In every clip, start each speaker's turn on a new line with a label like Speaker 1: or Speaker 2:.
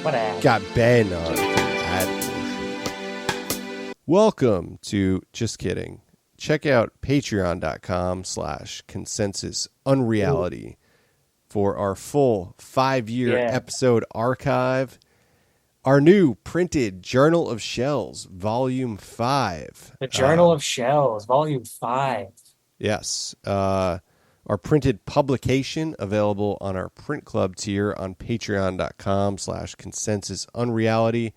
Speaker 1: What ad?
Speaker 2: Got Ben on ad portion. Welcome to Just Kidding. Check out patreon.com/consensusunreality for our full 5-year episode archive. Our new printed Journal of Shells, Volume 5.
Speaker 1: The Journal of Shells, Volume 5.
Speaker 2: Yes. Our printed publication available on our print club tier on patreon.com/consensusunreality.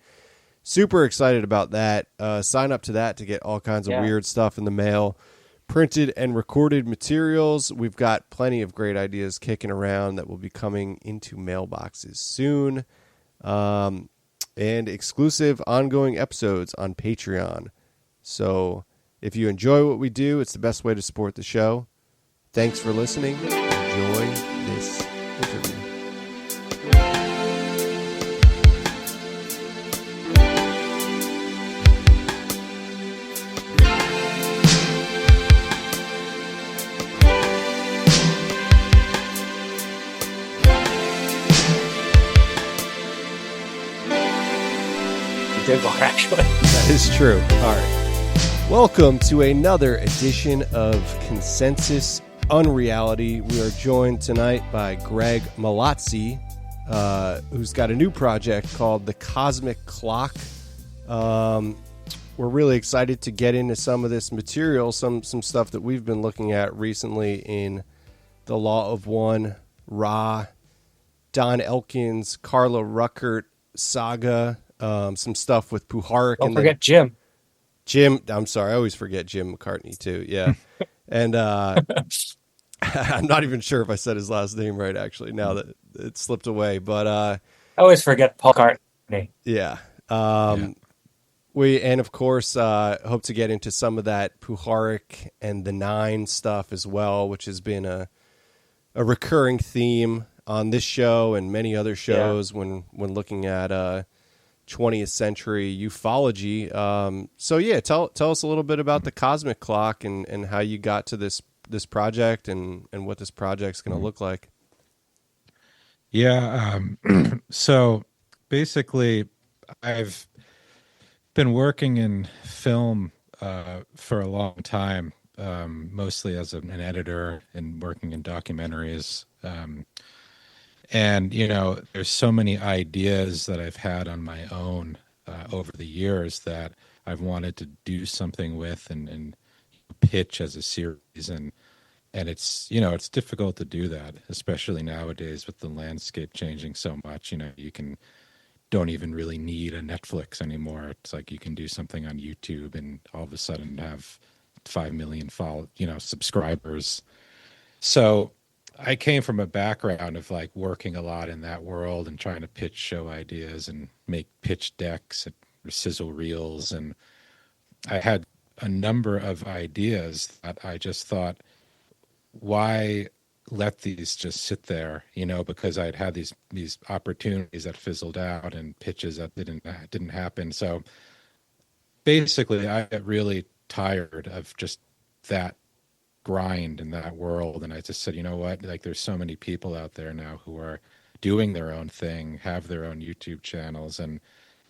Speaker 2: Super excited about that. Sign up to that to get all kinds of weird stuff in the mail. Printed and recorded materials. We've got plenty of great ideas kicking around that will be coming into mailboxes soon. And exclusive ongoing episodes on Patreon. So if you enjoy what we do, it's the best way to support the show. Thanks for listening. Enjoy this interview.
Speaker 1: You did one, actually.
Speaker 2: That is true. All right. Welcome to another edition of Consensus Unreality. We are joined tonight by Greg Mallozzi, who's got a new project called The Cosmic Clock. We're really excited to get into some of this material, some stuff that we've been looking at recently in The Law of One, Ra, Don Elkins, Carla Ruckert saga, some stuff with Puharich.
Speaker 1: Don't forget Jim.
Speaker 2: I'm sorry, I always forget Jim McCartney too. Yeah. And I'm not even sure if I said his last name right, actually, now that it slipped away. But
Speaker 1: I always forget Paul McCartney.
Speaker 2: Yeah. We, and of course, hope to get into some of that Puharich and the Nine stuff as well, which has been a recurring theme on this show and many other shows when looking at 20th century ufology. Tell us a little bit about the Cosmic Clock and how you got to this project and what this project's going to look like.
Speaker 3: So basically I've been working in film for a long time, mostly as an editor and working in documentaries. And, there's so many ideas that I've had on my own over the years that I've wanted to do something with and pitch as a series. And it's, it's difficult to do that, especially nowadays with the landscape changing so much. You don't even really need a Netflix anymore. It's like you can do something on YouTube and all of a sudden have 5 million subscribers. So I came from a background of like working a lot in that world and trying to pitch show ideas and make pitch decks and sizzle reels. And I had a number of ideas that I just thought, why let these just sit there? Because I'd had these opportunities that fizzled out and pitches that didn't happen. So basically I got really tired of just that grind in that world, and I just said, you know what, like there's so many people out there now who are doing their own thing, have their own YouTube channels, and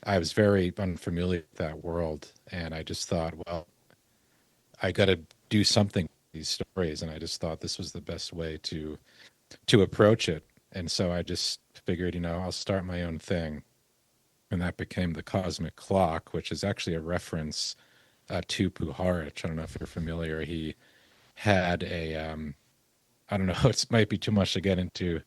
Speaker 3: I was very unfamiliar with that world, and I just thought, well, I got to do something with these stories, and I just thought this was the best way to approach it. And so I just figured, I'll start my own thing, and that became The Cosmic Clock, which is actually a reference to Puharich. I don't know if you're familiar. He had a I don't know, it might be too much to get into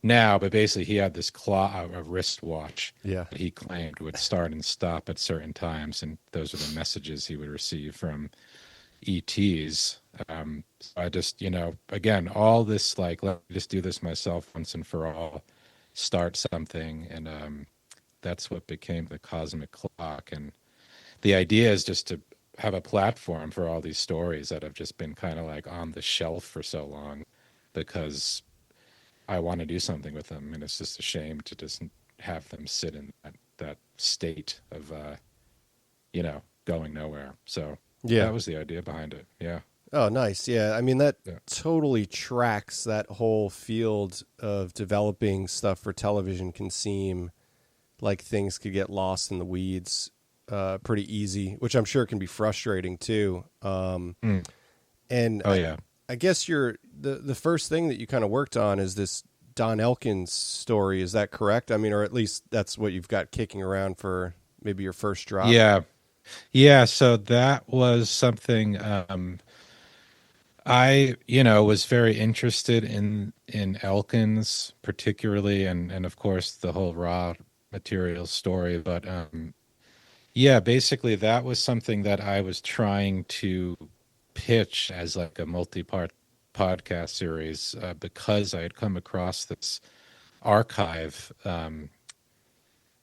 Speaker 3: now, but basically he had this a wristwatch that he claimed would start and stop at certain times, and those are the messages he would receive from ETs. So I just, again, all this, like, let me just do this myself once and for all, start something, and that's what became The Cosmic Clock. And the idea is just to have a platform for all these stories that have just been kind of like on the shelf for so long, because I want to do something with them, and it's just a shame to just have them sit in that state of going nowhere. So that was the idea behind it.
Speaker 2: Oh, nice. I mean, that totally tracks that whole field of developing stuff for television. Can seem like things could get lost in the weeds pretty easy, which I'm sure can be frustrating too.
Speaker 3: Mm.
Speaker 2: And
Speaker 3: Oh yeah.
Speaker 2: I guess the first thing that you kind of worked on is this Don Elkins story. Is that correct? I mean, or at least that's what you've got kicking around for maybe your first drop.
Speaker 3: Yeah. Yeah. So that was something I, was very interested in Elkins particularly, and of course the whole raw material story. But yeah, basically that was something that I was trying to pitch as like a multi-part podcast series because I had come across this archive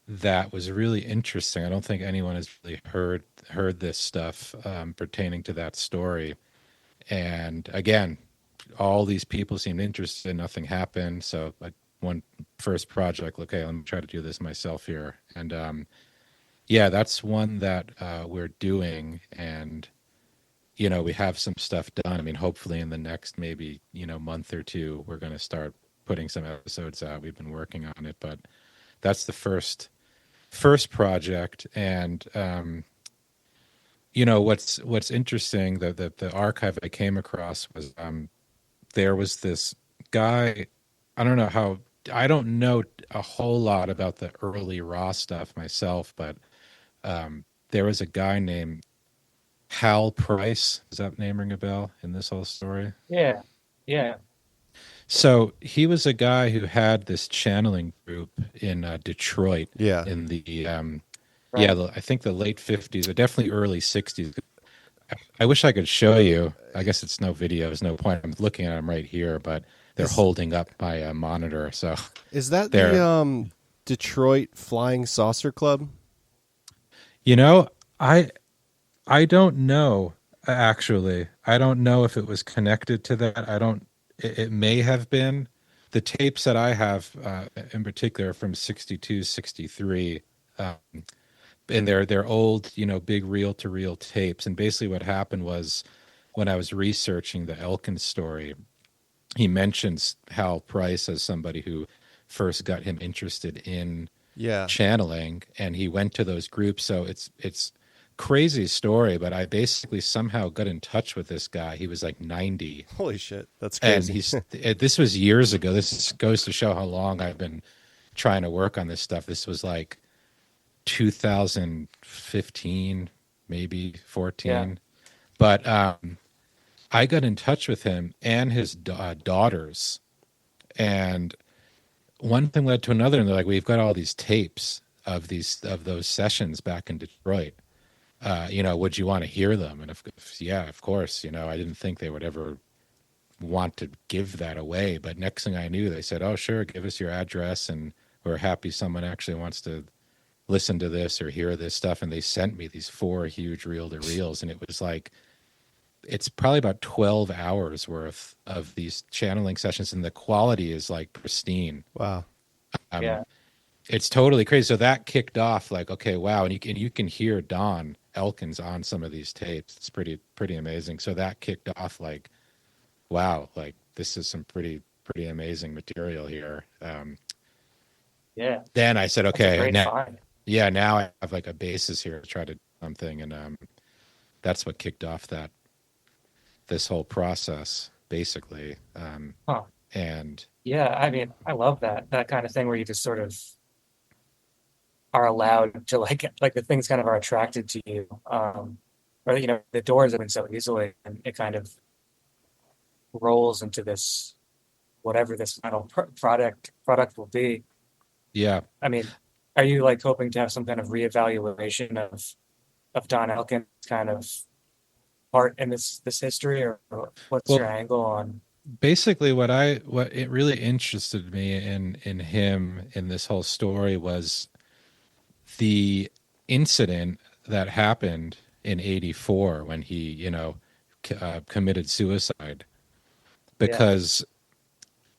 Speaker 3: that was really interesting. I don't think anyone has really heard this stuff pertaining to that story. And again, all these people seemed interested. Nothing happened. So I one first project. Okay, let me try to do this myself here. And yeah, that's one that we're doing. And we have some stuff done. I mean, hopefully in the next maybe month or two, we're going to start putting some episodes out. We've been working on it, but that's the first project. And what's interesting, the archive I came across was there was this guy. I don't know a whole lot about the early raw stuff myself, but there was a guy named Hal Price. Does that name ring a bell in this whole story?
Speaker 1: Yeah. Yeah.
Speaker 3: So he was a guy who had this channeling group in Detroit
Speaker 2: Yeah.
Speaker 3: in the
Speaker 1: Right.
Speaker 3: I think the late 50s or definitely early 60s. I wish I could show you. I guess it's no video. There's no point. I'm looking at them right here, but they're
Speaker 2: Is
Speaker 3: holding up my monitor. So
Speaker 2: is that
Speaker 3: they're,
Speaker 2: the Detroit Flying Saucer Club?
Speaker 3: you know, I I don't know actually. I don't know if it was connected to that. I don't. It may have been. The tapes that I have, in particular, are from 62, 63. Um, and they're old, big reel to reel tapes. And basically, what happened was when I was researching the Elkins story, he mentions Hal Price as somebody who first got him interested in
Speaker 2: Yeah.
Speaker 3: channeling, and he went to those groups. So it's crazy story, but I basically somehow got in touch with this guy. He was like 90,
Speaker 2: Holy shit, that's
Speaker 3: and
Speaker 2: crazy.
Speaker 3: this was years ago. Goes to show how long I've been trying to work on this stuff. This was like 2015, maybe
Speaker 1: Yeah.
Speaker 3: 14. But I got in touch with him and his daughters, and one thing led to another, and they're like, "We've got all these tapes of those sessions back in Detroit. Would you want to hear them?" And yeah, of course. I didn't think they would ever want to give that away, but next thing I knew, they said, "Oh, sure, give us your address, and we're happy someone actually wants to listen to this or hear this stuff." And they sent me these 4 huge reel to reels, and it was like it's probably about 12 hours worth of these channeling sessions, and the quality is like pristine.
Speaker 2: Wow.
Speaker 3: Um,
Speaker 1: Yeah.
Speaker 3: it's totally crazy. So that kicked off like, okay, wow, and you can hear Don Elkins on some of these tapes. It's pretty amazing. So that kicked off like, wow, like this is some pretty amazing material here.
Speaker 1: Yeah.
Speaker 3: Then I said,
Speaker 1: That's a
Speaker 3: okay,
Speaker 1: great
Speaker 3: now
Speaker 1: find.
Speaker 3: yeah, now I have like a basis here to try to do something, and that's what kicked off this whole process basically.
Speaker 1: Huh.
Speaker 3: And
Speaker 1: Yeah. I mean, I love that kind of thing where you just sort of are allowed to like the things kind of are attracted to you. Or the doors open so easily and it kind of rolls into this whatever this final product will be.
Speaker 3: yeah,
Speaker 1: I mean, are you like hoping to have some kind of reevaluation of Don Elkins kind of part in this history, or what's
Speaker 3: well,
Speaker 1: your angle on?
Speaker 3: basically what it really interested me in him in this whole story was the incident that happened in 84 when he committed suicide,
Speaker 1: Yeah,
Speaker 3: because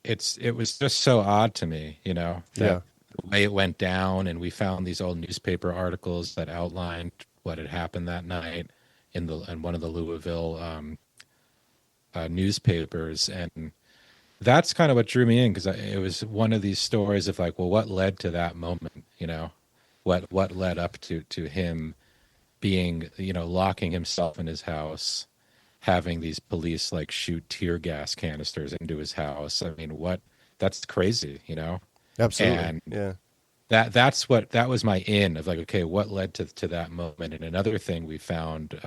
Speaker 3: it was just so odd to me, that
Speaker 2: Yeah.
Speaker 3: the way it went down. And we found these old newspaper articles that outlined what had happened that night in one of the Louisville newspapers. And that's kind of what drew me in, because it was one of these stories of like, well, what led to that moment, what led up to him being, locking himself in his house, having these police like shoot tear gas canisters into his house. I mean, that's crazy.
Speaker 2: Absolutely.
Speaker 3: And
Speaker 2: Yeah.
Speaker 3: that was my in of like, okay, what led to that moment? And another thing we found,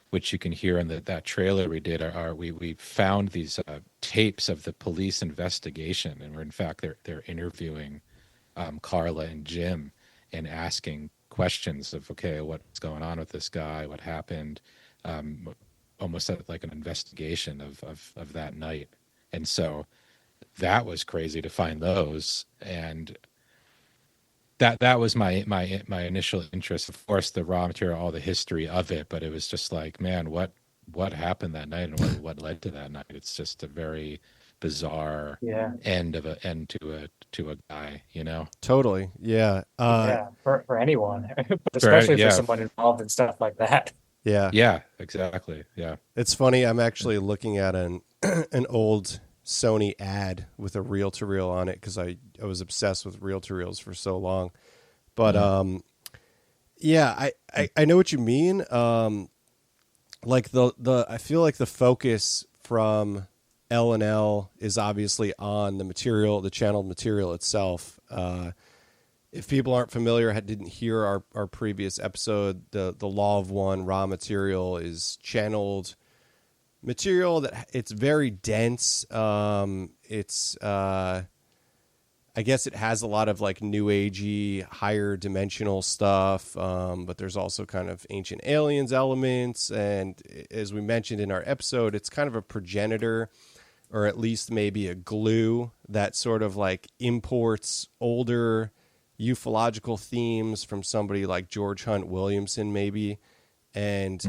Speaker 3: which you can hear in that trailer we did, we found these tapes of the police investigation, and in fact they're interviewing Carla and Jim and asking questions of, okay, what's going on with this guy, what happened, almost like an investigation of that night. And so that was crazy to find those, and that was my initial interest. Of course, the raw material, all the history of it, but it was just like, man, what happened that night, and what led to that night? It's just a very bizarre
Speaker 1: Yeah.
Speaker 3: end to a guy.
Speaker 2: Totally. Yeah.
Speaker 1: Yeah. For anyone, but especially for
Speaker 3: Yeah,
Speaker 1: someone involved in stuff like that.
Speaker 2: Yeah.
Speaker 3: yeah, exactly. Yeah.
Speaker 2: It's funny. I'm actually looking at an old Sony ad with a reel-to-reel on it because I was obsessed with reel-to-reels for so long. But yeah, I know what you mean. Like I feel like the focus from L&L is obviously on the material, the channeled material itself. If people aren't familiar, didn't hear our previous episode, the Law of One raw material is channeled material that it's very dense. It's I guess it has a lot of like new agey, higher dimensional stuff, but there's also kind of ancient aliens elements, and as we mentioned in our episode, it's kind of a progenitor, or at least maybe a glue that sort of like imports older ufological themes from somebody like George Hunt Williamson maybe, and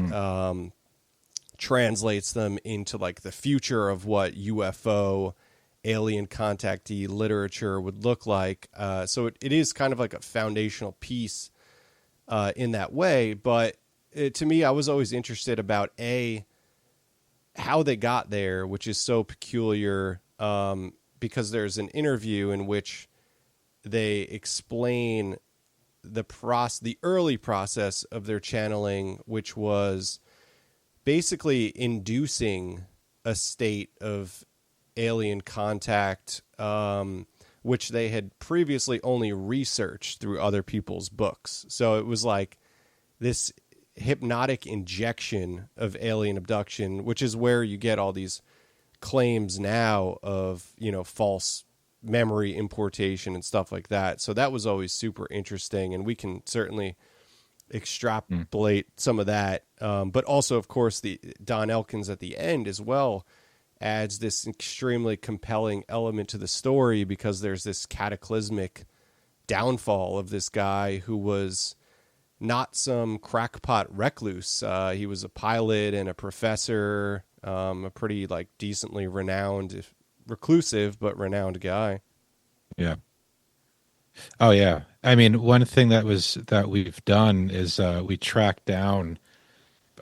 Speaker 2: translates them into like the future of what UFO alien contactee literature would look like. So it is kind of like a foundational piece in that way. But to me, I was always interested about how they got there, which is so peculiar, because there's an interview in which they explain the early process of their channeling, which was basically inducing a state of alien contact, which they had previously only researched through other people's books. So it was like this hypnotic injection of alien abduction, which is where you get all these claims now of, false memory importation and stuff like that. So that was always super interesting, and we can certainly extrapolate some of that. But also, of course, the Don Elkins at the end as well adds this extremely compelling element to the story, because there's this cataclysmic downfall of this guy who was not some crackpot recluse. He was a pilot and a professor, a pretty like decently renowned, reclusive but renowned guy.
Speaker 3: Yeah. Oh yeah. I mean, one thing that we've done is we tracked down,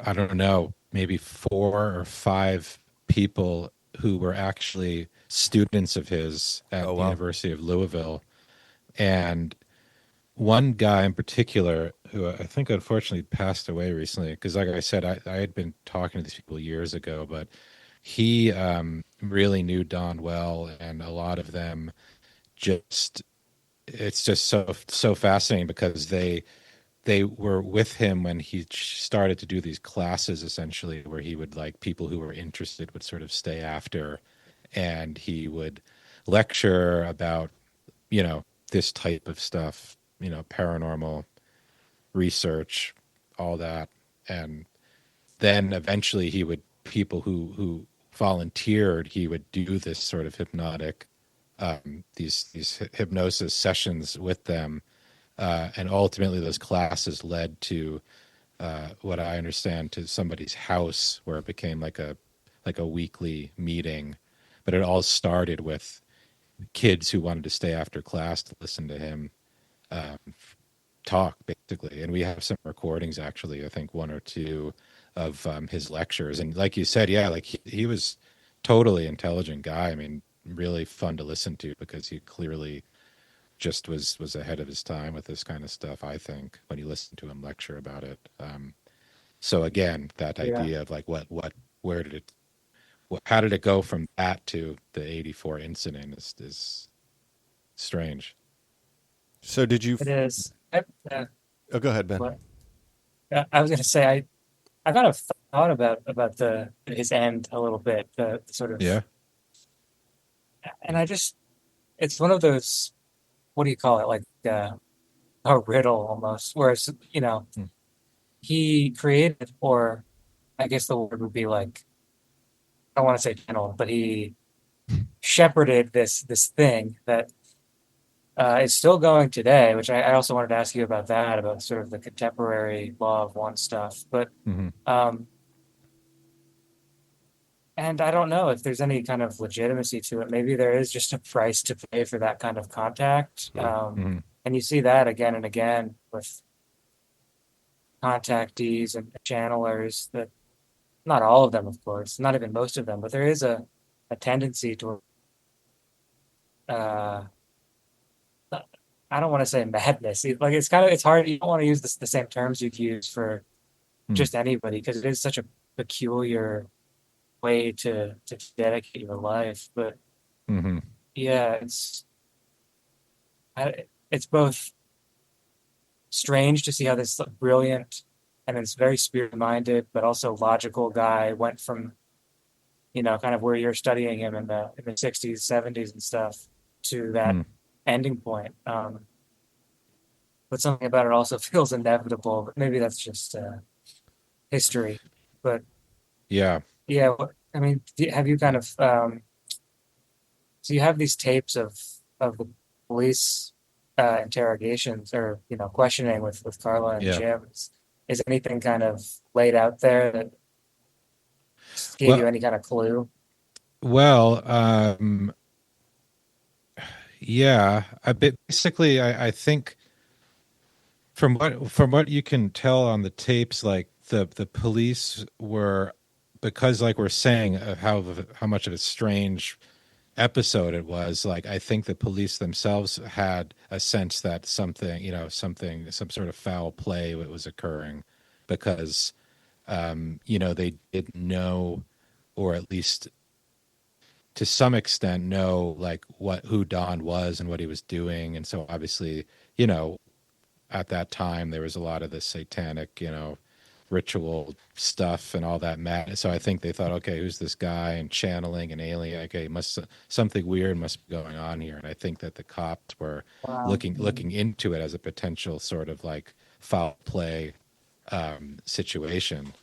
Speaker 3: I don't know, maybe 4 or 5 people who were actually students of his at the University of Louisville. And one guy in particular, who I think unfortunately passed away recently, because like I said, I had been talking to these people years ago, but he really knew Don well, and a lot of them it's just so fascinating, because they were with him when he started to do these classes, essentially, where he would, like, people who were interested would sort of stay after, and he would lecture about, this type of stuff, paranormal research, all that. And then eventually people who volunteered, he would do this sort of hypnotic, these hypnosis sessions with them. And ultimately those classes led to what I understand to somebody's house, where it became like a weekly meeting. But it all started with kids who wanted to stay after class to listen to him talk, basically. And we have some recordings, actually, I think 1 or 2 of his lectures. And like you said, yeah, like he was totally intelligent guy. I mean, really fun to listen to, because he clearly just was ahead of his time with this kind of stuff, I think, when you listen to him lecture about it. So again, that
Speaker 1: Yeah.
Speaker 3: idea of like where did it, how did it go from that to the 84 incident is strange.
Speaker 2: So did you?
Speaker 1: It is.
Speaker 2: Oh, go ahead, Ben.
Speaker 1: What I was going to say, I kind of thought about the his end a little bit, the sort of,
Speaker 3: Yeah.
Speaker 1: and I just, it's one of those, what do you call it, like a riddle almost, where it's,
Speaker 3: Mm.
Speaker 1: he created, or I guess the word would be like, I don't want to say channeled, but he shepherded this thing that is still going today, which I also wanted to ask you about that, about sort of the contemporary law of one stuff. But
Speaker 3: Hmm.
Speaker 1: um, and I don't know if there's any kind of legitimacy to it. Maybe there is just a price to pay for that kind of contact.
Speaker 3: Hmm.
Speaker 1: And you see that again and again with contactees and channelers, that not all of them, of course, not even most of them, but there is a tendency to, uh, I don't want to say madness. Like it's kind of, it's hard. You don't want to use the same terms you'd use for
Speaker 3: Hmm.
Speaker 1: just anybody, because it is such a peculiar way to dedicate your life. But
Speaker 3: Hmm.
Speaker 1: yeah, it's both strange to see how this brilliant and it's very spirit-minded, but also logical guy went from, kind of where you're studying him in the 60s, 70s and stuff, to that
Speaker 3: Hmm.
Speaker 1: ending point. But something about it also feels inevitable. But maybe that's just history. But
Speaker 3: Yeah.
Speaker 1: yeah, I mean, have you kind of so you have these tapes of the police interrogations, or questioning with Carla and
Speaker 3: Yeah.
Speaker 1: Jim. Is anything kind of laid out there that gave you
Speaker 3: Well,
Speaker 1: any kind of clue?
Speaker 3: well, yeah. Basically, I think from what you can tell on the tapes, like the police were, because like we're saying how much of a strange episode it was. Like I think the police themselves had a sense that something, some sort of foul play was occurring, because they didn't know, or at least to some extent know, like who Don was and what he was doing. And so obviously, you know, at that time there was a lot of the satanic, ritual stuff and all that madness. So I think they thought, okay, who's this guy, and channeling and alien? Okay, must something weird must be going on here. And I think that the cops were
Speaker 1: Wow.
Speaker 3: looking into it as a potential sort of like foul play situation.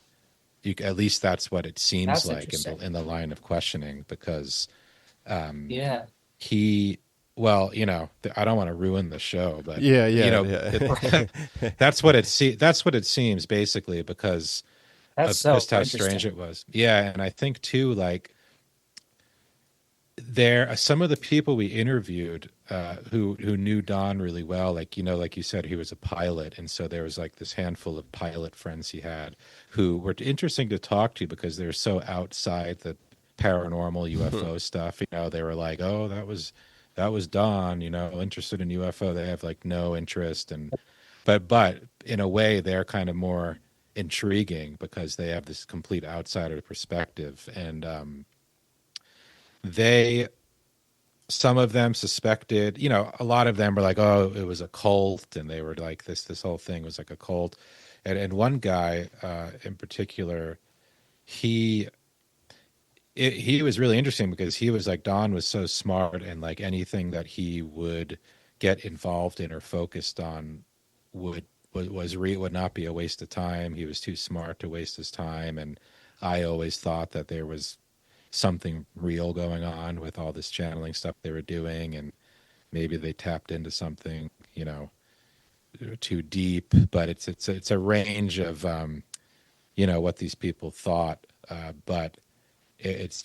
Speaker 3: At least that's what it seems
Speaker 1: That's
Speaker 3: like
Speaker 1: interesting.
Speaker 3: in the line of questioning, because
Speaker 1: Yeah.
Speaker 3: he, well, I don't want to ruin the show, but
Speaker 2: Yeah,
Speaker 3: you
Speaker 2: yeah,
Speaker 3: know
Speaker 2: yeah.
Speaker 3: that's what it seems, basically, because
Speaker 1: That's
Speaker 3: of
Speaker 1: so
Speaker 3: just how strange
Speaker 1: interesting.
Speaker 3: it was. Yeah, and I think too, like there some of the people we interviewed who knew Don really well, like like you said, he was a pilot, and so there was like this handful of pilot friends he had who were interesting to talk to, because they're so outside the paranormal UFO stuff. They were like, oh, that was Don, interested in UFO. They have like no interest, and but in a way they're kind of more intriguing because they have this complete outsider perspective. And they some of them suspected, a lot of them were like, oh, it was a cult, and they were like, this whole thing was like a cult. And one guy in particular, he he was really interesting, because he was like, Don was so smart, and like anything that he would get involved in or focused on would would not be a waste of time. He was too smart to waste his time. And I always thought that there was something real going on with all this channeling stuff they were doing, and maybe they tapped into something, too deep. But it's a range of what these people thought, but it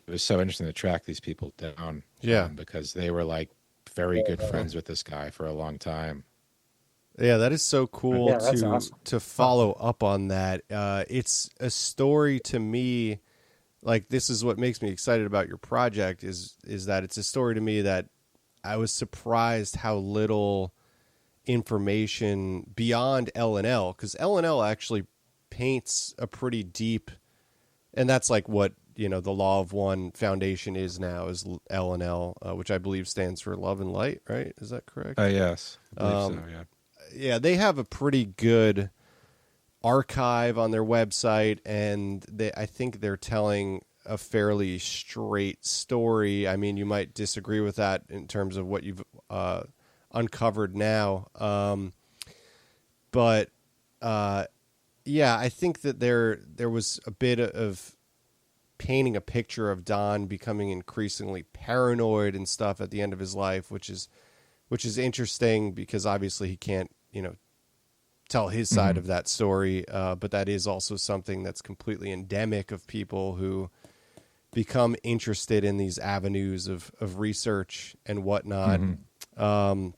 Speaker 3: was so interesting to track these people down,
Speaker 2: Yeah.
Speaker 3: because they were like very good friends with this guy for a long time.
Speaker 2: Yeah, that is so cool
Speaker 1: Yeah, that's
Speaker 2: to
Speaker 1: awesome. Huh.
Speaker 2: follow up on that. It's a story to me. Like, this is what makes me excited about your project is that it's a story to me that I was surprised how little information beyond L&L, because L&L actually paints a pretty deep, and that's like what, the Law of One Foundation is now, is L&L, which I believe stands for Love and Light, right? Is that correct?
Speaker 3: Yes, I believe so, yeah.
Speaker 2: Yeah, they have a pretty good archive on their website, and I think they're telling a fairly straight story. I mean, you might disagree with that in terms of what you've uncovered now, but yeah, I think that there was a bit of painting a picture of Don becoming increasingly paranoid and stuff at the end of his life, which is interesting because obviously he can't, tell his side of that story. But that is also something that's completely endemic of people who become interested in these avenues of research and whatnot. And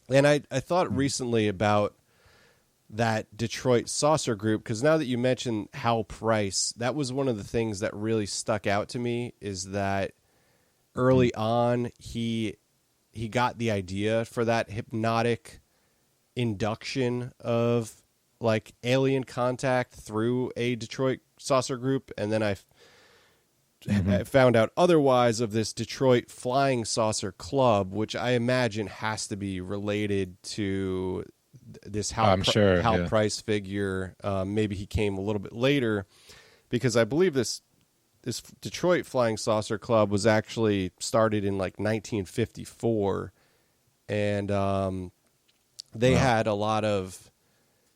Speaker 2: I thought recently about that Detroit Saucer Group, because now that you mentioned Hal Price, that was one of the things that really stuck out to me, is that early on he got the idea for that hypnotic induction of like alien contact through a Detroit Saucer Group, and then I found out otherwise of this Detroit Flying Saucer Club, which I imagine has to be related to this Hal Price figure. Maybe he came a little bit later, because I believe this Detroit Flying Saucer Club was actually started in like 1954, and they had a lot of.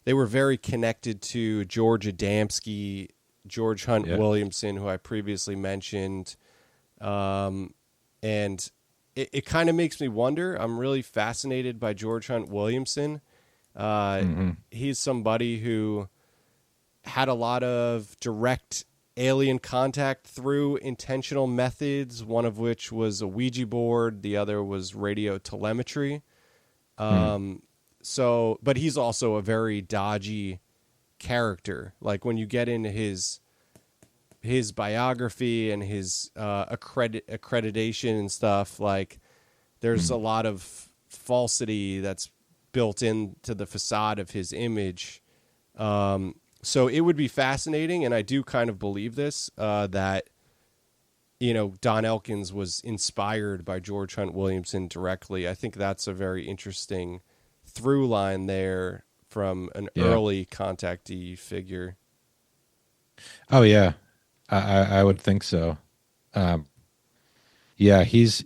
Speaker 2: They were very connected to George Adamski, George Hunt Williamson, who I previously mentioned, and it kind of makes me wonder. I'm really fascinated by George Hunt Williamson. He's somebody who had a lot of direct alien contact through intentional methods, one of which was a Ouija board, the other was radio telemetry. So, but he's also a very dodgy character. Like when you get into his biography and his accreditation and stuff, like there's a lot of falsity that's built into the facade of his image. So it would be fascinating, and I do kind of believe this, that, Don Elkins was inspired by George Hunt Williamson directly. I think that's a very interesting through line there from an early contactee figure.
Speaker 3: Oh yeah, I would think so. Yeah, he's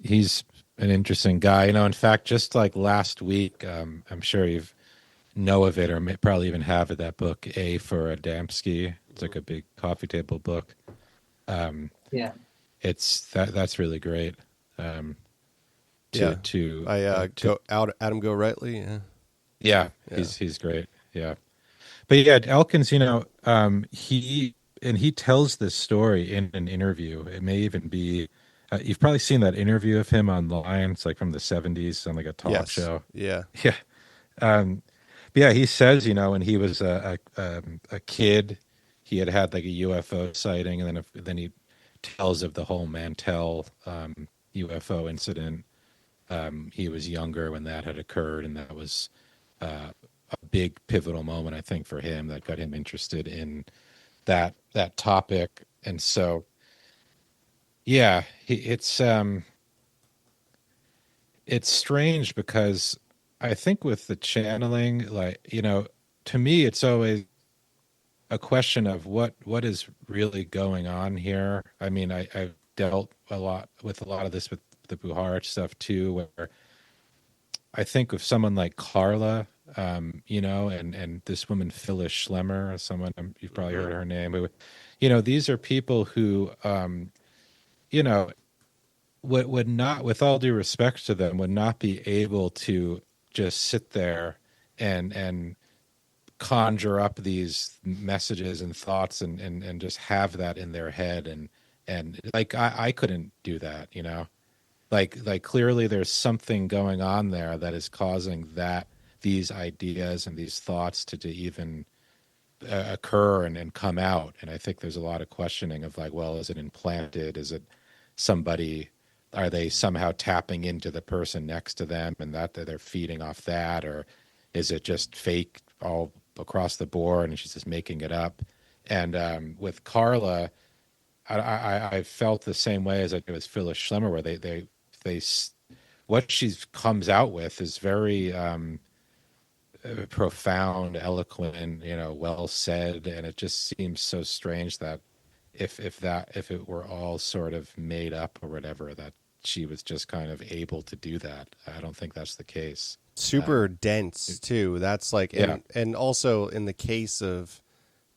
Speaker 3: an interesting guy. In fact, just like last week, I'm sure you've know of it, or may probably even have it, that book A for Adamski. It's like a big coffee table book. It's that's really great. Adam
Speaker 2: Go Rightly.
Speaker 3: He's great. Yeah, but yeah, Elkins, he tells this story in an interview. It may even be you've probably seen that interview of him online. It's like from the 70s on like a talk show. Yeah, he says, when he was a kid, he had like a UFO sighting, and then he tells of the whole Mantell UFO incident. He was younger when that had occurred, and that was a big pivotal moment, I think, for him that got him interested in that topic. And so, yeah, it's strange because I think with the channeling, like, to me, it's always a question of what is really going on here. I mean, I've dealt a lot with of this with the Puharich stuff too, where I think of someone like Carla, and this woman Phyllis Schlemmer, or someone you've probably heard her name. Who, these are people who, would not, with all due respect to them, would not be able to just sit there and conjure up these messages and thoughts and just have that in their head, and like I couldn't do that, like clearly there's something going on there that is causing these ideas and these thoughts to even occur and come out. And I think there's a lot of questioning of like, well, is it implanted? Is it somebody are they somehow tapping into the person next to them and that they're feeding off that, or is it just fake all across the board and she's just making it up? And with Carla, I felt the same way as I did with Phyllis Schlemmer, where they what she comes out with is very profound, eloquent, well said, and it just seems so strange that if it were all sort of made up or whatever, that she was just kind of able to do that. I don't think that's the case.
Speaker 2: Super dense too. That's like,
Speaker 3: Yeah.
Speaker 2: and also in the case of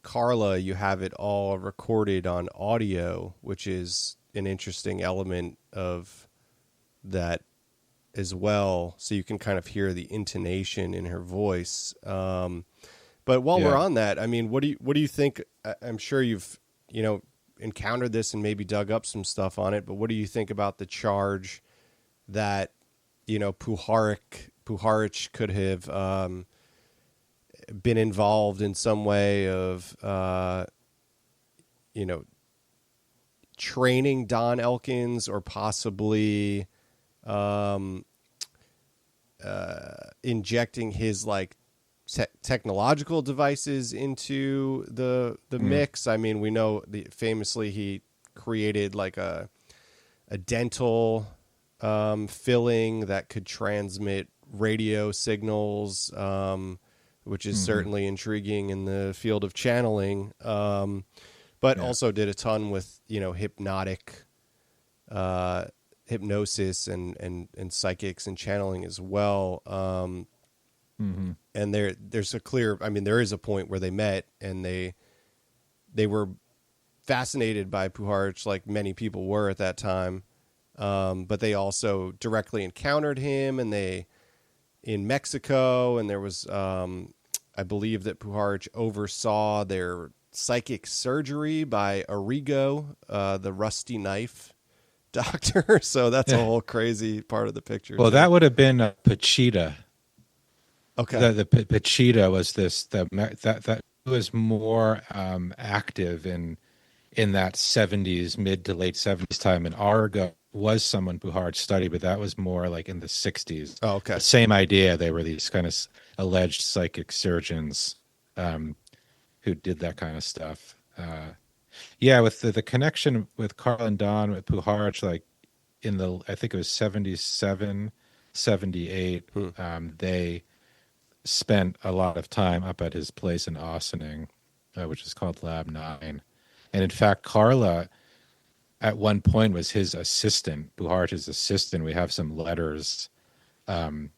Speaker 2: Carla, you have it all recorded on audio, which is an interesting element of that as well. So you can kind of hear the intonation in her voice. But while we're on that, I mean, what do you think? I'm sure you've encountered this and maybe dug up some stuff on it. But what do you think about the charge that Puharich could have been involved in some way of training Don Elkins, or possibly injecting his like technological devices into the mix? I mean, we know famously he created like a dental filling that could transmit radio signals, which is certainly intriguing in the field of channeling, but also did a ton with hypnotic hypnosis and psychics and channeling as well. And there's a clear, I mean, there is a point where they met and they were fascinated by Puharich, like many people were at that time. But they also directly encountered him, and in Mexico, and there was, I believe that Puharich oversaw their psychic surgery by Arrigo, the rusty knife doctor. So that's a whole crazy part of the picture.
Speaker 3: Well,
Speaker 2: too.
Speaker 3: that would have been Pachita.
Speaker 2: Okay.
Speaker 3: The Pachita was that was more active in that 70s, mid to late 70s time. And Argo was someone Puharich studied, but that was more like in the 60s.
Speaker 2: Oh, okay.
Speaker 3: The same idea. They were these kind of alleged psychic surgeons who did that kind of stuff. With the connection with Carl and Don with Puharich, like I think it was 77, 78, they spent a lot of time up at his place in Ossining, which is called Lab 9. And in fact, Carla at one point was his assistant, Puharich's assistant. We have some letters in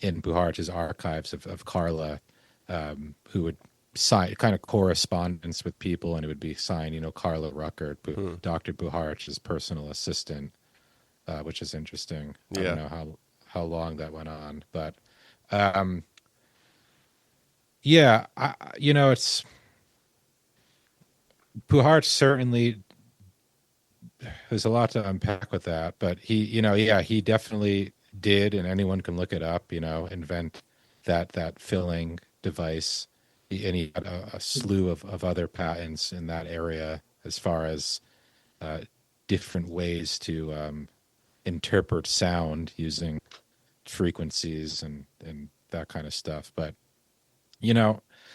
Speaker 3: Puharich's archives of Carla, who would sign kind of correspondence with people, and it would be signed, Carla Ruckert, Dr. Puharich's personal assistant, which is interesting. I don't know how long that went on, but it's Puharich certainly. There's a lot to unpack with that, but he definitely did, and anyone can look it up, invent that filling device. And he had a slew of other patents in that area as far as different ways to interpret sound using frequencies and that kind of stuff. But,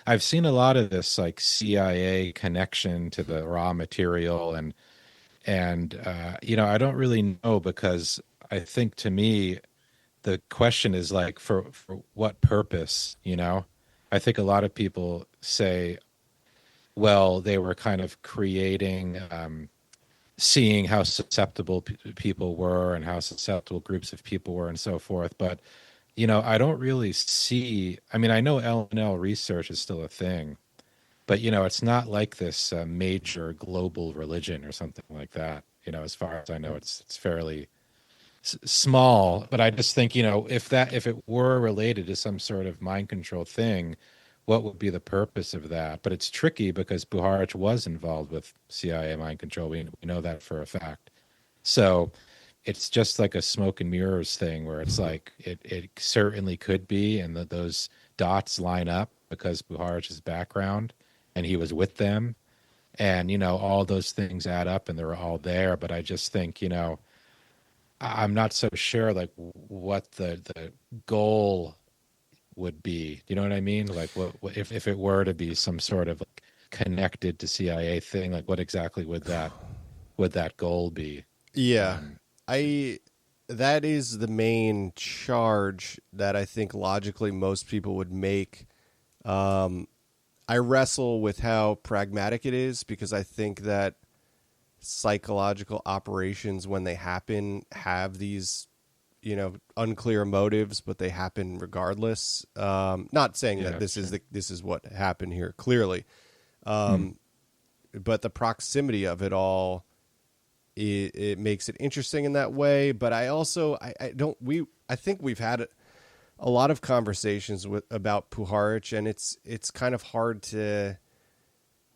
Speaker 3: I've seen a lot of this like CIA connection to the raw material, and I don't really know, because I think, to me, the question is like, for what purpose? I think a lot of people say, well, they were kind of creating, seeing how susceptible people were and how susceptible groups of people were and so forth. But, I don't really see, I mean, I know L&L research is still a thing, but, it's not like this major global religion or something like that. As far as I know, it's fairly small. But I just think, if it were related to some sort of mind control thing, what would be the purpose of that? But it's tricky because Puharich was involved with CIA mind control. We know that for a fact. So it's just like a smoke and mirrors thing, where it's like it certainly could be, and those dots line up because Puharich's background, and he was with them, and all those things add up, and they're all there. But I just think I'm not so sure like what the goal would be. You know what I mean? Like what if it were to be some sort of like connected to CIA thing, like what exactly would that goal be?
Speaker 2: Yeah,
Speaker 3: Um,
Speaker 2: I that is the main charge that I think logically most people would make. Um, I wrestle with how pragmatic it is because I think that psychological operations, when they happen, have these, unclear motives, but they happen regardless. Not saying that
Speaker 3: yeah, sure.
Speaker 2: this is what happened here clearly,
Speaker 3: Hmm.
Speaker 2: but the proximity of it all, it makes it interesting in that way. But I also I don't we I think we've had a lot of conversations about Puharich, and it's kind of hard to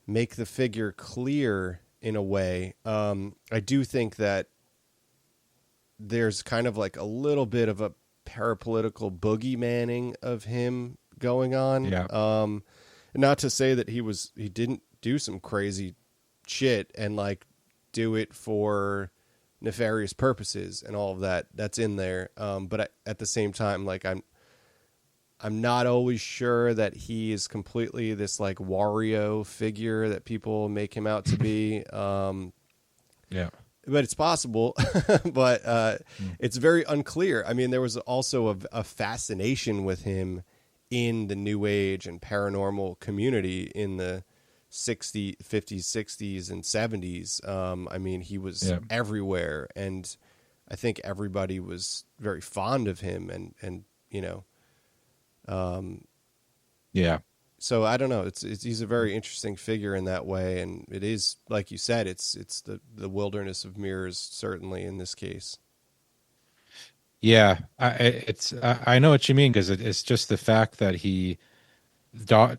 Speaker 2: make the figure clear in a way. I do think that there's kind of like a little bit of a parapolitical boogeymaning of him going on.
Speaker 3: Yeah,
Speaker 2: Not to say that he didn't do some crazy shit and like do it for nefarious purposes and all of that. That's in there. But at the same time, like I'm not always sure that he is completely this like Wario figure that people make him out to be.
Speaker 3: yeah.
Speaker 2: But it's possible. But
Speaker 3: Hmm.
Speaker 2: it's very unclear. I mean, there was also a fascination with him in the New Age and paranormal community in the 60s, 50s, 60s, and 70s. I mean, he was
Speaker 3: Yeah,
Speaker 2: everywhere, and I think everybody was very fond of him, and um,
Speaker 3: yeah.
Speaker 2: so I don't know. It's he's a very interesting figure in that way, and it is like you said. It's the wilderness of mirrors, certainly in this case.
Speaker 3: Yeah, I know what you mean because it's just the fact that Don,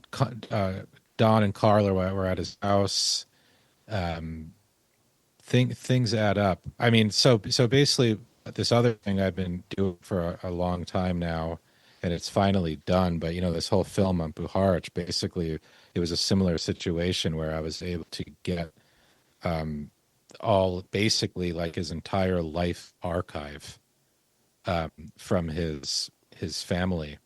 Speaker 3: Don and Carla were at his house. Um, things add up. I mean, so basically, this other thing I've been doing for a long time now, and it's finally done. But this whole film on Puharich, basically, it was a similar situation where I was able to get um, all basically like his entire life archive from his family,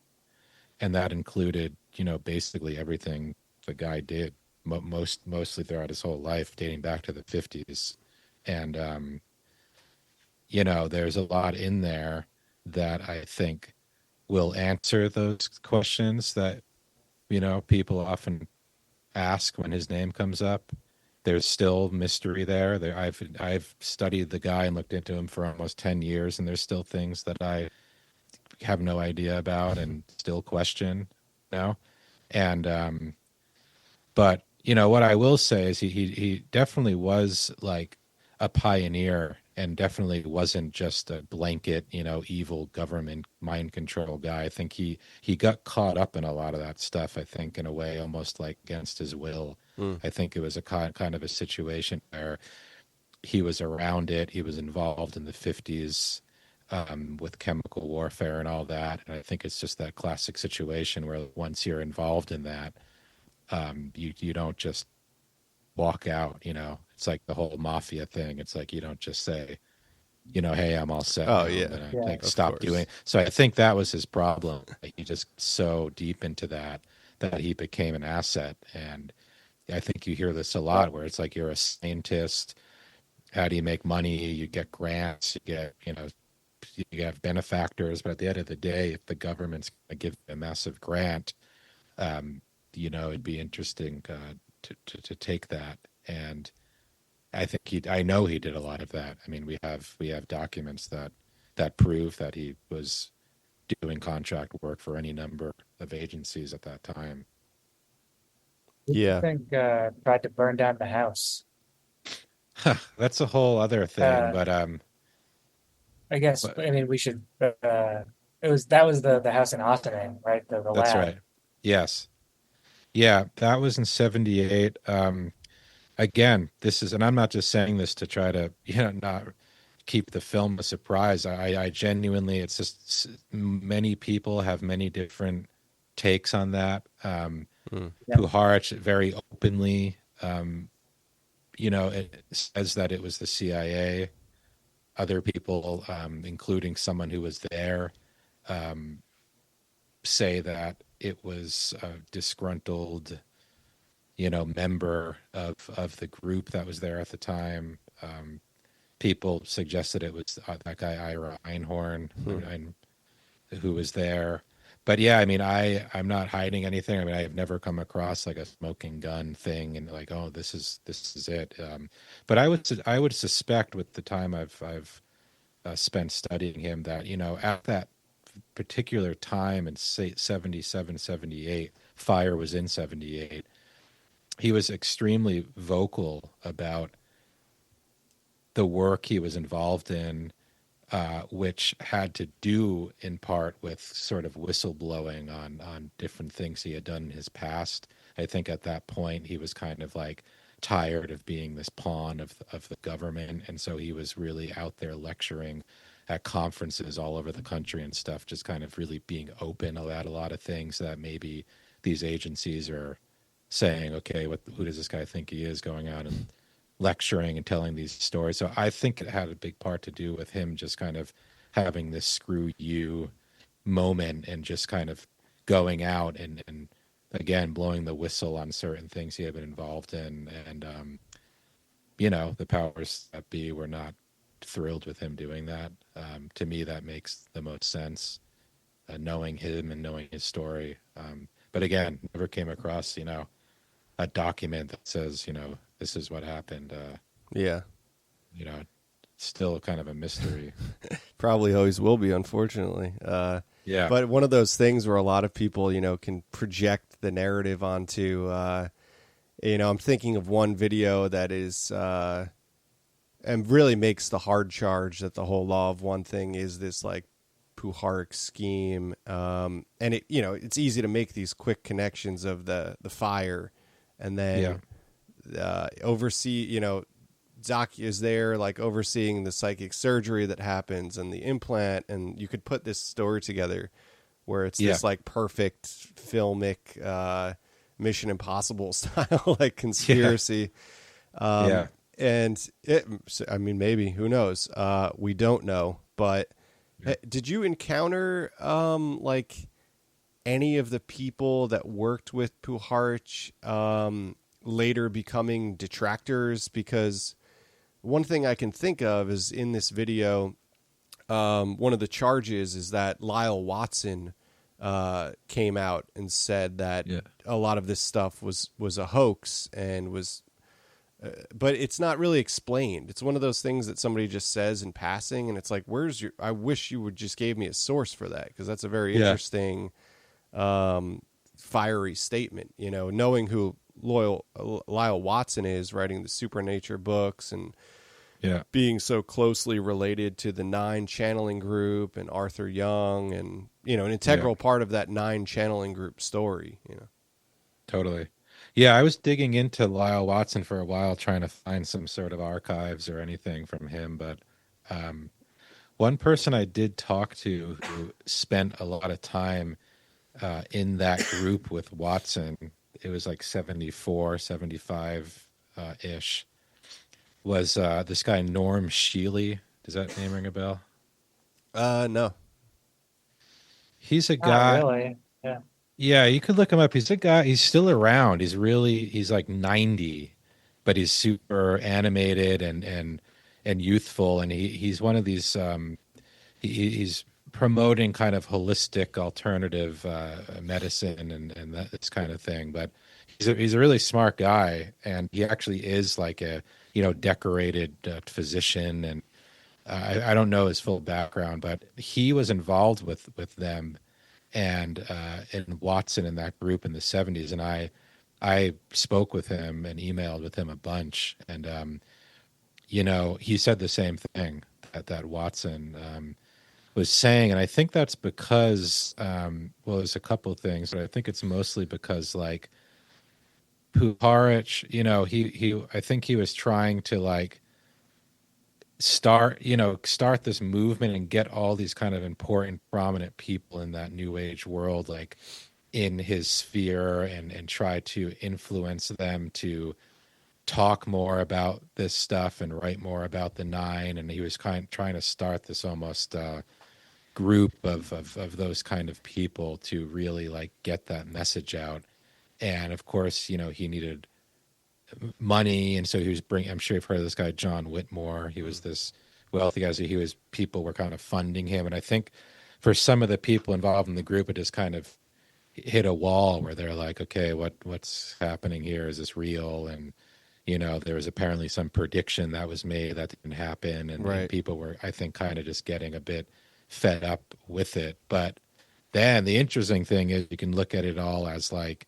Speaker 3: and that included basically everything the guy did mostly throughout his whole life, dating back to the 50s, and there's a lot in there that I think will answer those questions that people often ask when his name comes up. There's still mystery there. I've studied the guy and looked into him for almost 10 years, and there's still things that I have no idea about and still question now. And but what I will say is he definitely was like a pioneer and definitely wasn't just a blanket evil government mind control guy. I think he got caught up in a lot of that stuff. I think in a way almost like against his will.
Speaker 2: Hmm.
Speaker 3: I think it was a kind of a situation where he was around it. He was involved in the 50s with chemical warfare and all that. And I think it's just that classic situation where once you're involved in that, you don't just walk out. It's like the whole mafia thing. It's like you don't just say, hey, I'm all set
Speaker 2: Oh
Speaker 3: now. I'm
Speaker 2: yeah,
Speaker 3: gonna
Speaker 1: Yeah.
Speaker 3: like
Speaker 2: of
Speaker 3: stop
Speaker 2: course.
Speaker 3: doing. So I think that was his problem. Like, he just so deep into that he became an asset. And I think you hear this a
Speaker 1: Yeah.
Speaker 3: lot where it's like you're a scientist. How do you make money? You get grants. You get you have benefactors, but at the end of the day, if the government's going to give a massive grant, um, it'd be interesting to take that. And I know he did a lot of that. I mean, we have documents that prove that he was doing contract work for any number of agencies at that time.
Speaker 1: Who do you
Speaker 2: Yeah,
Speaker 1: think tried to burn down the house?
Speaker 3: That's a whole other thing,
Speaker 1: Uh, I guess
Speaker 3: but
Speaker 1: I mean we should. That was the house in Ossining, right? The
Speaker 3: that's
Speaker 1: lab.
Speaker 3: right. Yes. Yeah, that was in 78. Again, this is, and I'm not just saying this to try to, not keep the film a surprise. I genuinely, it's just many people have many different takes on that.
Speaker 2: hmm.
Speaker 1: Yeah.
Speaker 3: Puharich very openly, it says that it was the CIA. other people, including someone who was there, say that it was a disgruntled, member of the group that was there at the time. People suggested it was that guy Ira Einhorn, who was there. But yeah, I mean, I'm not hiding anything. I mean, I have never come across like a smoking gun thing and like, oh, this is it. But I would suspect with the time I've spent studying him that at that particular time in say 77, 78, fire was in 78. He was extremely vocal about the work he was involved in, which had to do in part with sort of whistleblowing on different things he had done in his past. I think at that point he was kind of like tired of being this pawn of the government, and so he was really out there lecturing at conferences all over the country and stuff, just kind of really being open about a lot of things that maybe these agencies are saying, okay, who does this guy think he is, going out and lecturing and telling these stories. So I think it had a big part to do with him just kind of having this screw you moment and just kind of going out and again blowing the whistle on certain things he had been involved in. And the powers that be were not thrilled with him doing that. To me, that makes the most sense, knowing him and knowing his story. But again, never came across a document that says this is what happened.
Speaker 2: Yeah.
Speaker 3: Still kind of a mystery.
Speaker 2: Probably always will be, unfortunately.
Speaker 3: Yeah.
Speaker 2: But one of those things where a lot of people, can project the narrative onto, I'm thinking of one video that is, and really makes the hard charge that the whole law of one thing is this like Puharich scheme. And it's easy to make these quick connections of the fire and then, oversee, Doc is there like overseeing the psychic surgery that happens and the implant, and you could put this story together where it's this like perfect filmic Mission Impossible style like conspiracy. And maybe, who knows? We don't know. But did you encounter like any of the people that worked with Puharich later becoming detractors? Because one thing I can think of is in this video, one of the charges is that Lyle Watson came out and said that a lot of this stuff was a hoax and was, but it's not really explained. It's one of those things that somebody just says in passing, and it's like, I wish you would just gave me a source for that, because that's a very interesting, fiery statement. Knowing who Lyle Watson is, writing the Supernature books and being so closely related to the 9 channeling group and Arthur Young, and an integral part of that 9 channeling group story.
Speaker 3: Totally. Yeah, I was digging into Lyle Watson for a while, trying to find some sort of archives or anything from him. But one person I did talk to who spent a lot of time in that group with Watson, it was like 74, 75 ish, was this guy Norm Shealy. Does that name ring a bell?
Speaker 2: No.
Speaker 3: He's a guy.
Speaker 1: Really? Yeah.
Speaker 3: Yeah, you could look him up. He's a guy. He's still around. He's like 90, but he's super animated and youthful. And he's one of these. He's promoting kind of holistic alternative medicine and this kind of thing. But he's a really smart guy, and he actually is like a decorated physician. And I don't know his full background, but he was involved with them and Watson in that group in the 70s. And I spoke with him and emailed with him a bunch. And, he said the same thing that Watson was saying. And I think that's because, there's a couple of things, but I think it's mostly because like Puharich, I think he was trying to like start this movement and get all these kind of important, prominent people in that new age world, like in his sphere, and try to influence them to talk more about this stuff and write more about the nine. And he was trying to start this almost group of those kind of people to really like get that message out. And of course, he needed money, and so he was bringing. I'm sure you've heard of this guy John Whitmore. He was this wealthy guy. So people were kind of funding him, and I think for some of the people involved in the group, it just kind of hit a wall where they're like, okay, what's happening here? Is this real? And there was apparently some prediction that was made that didn't happen, and people were, I think, kind of just getting a bit fed up with it. But then the interesting thing is you can look at it all as like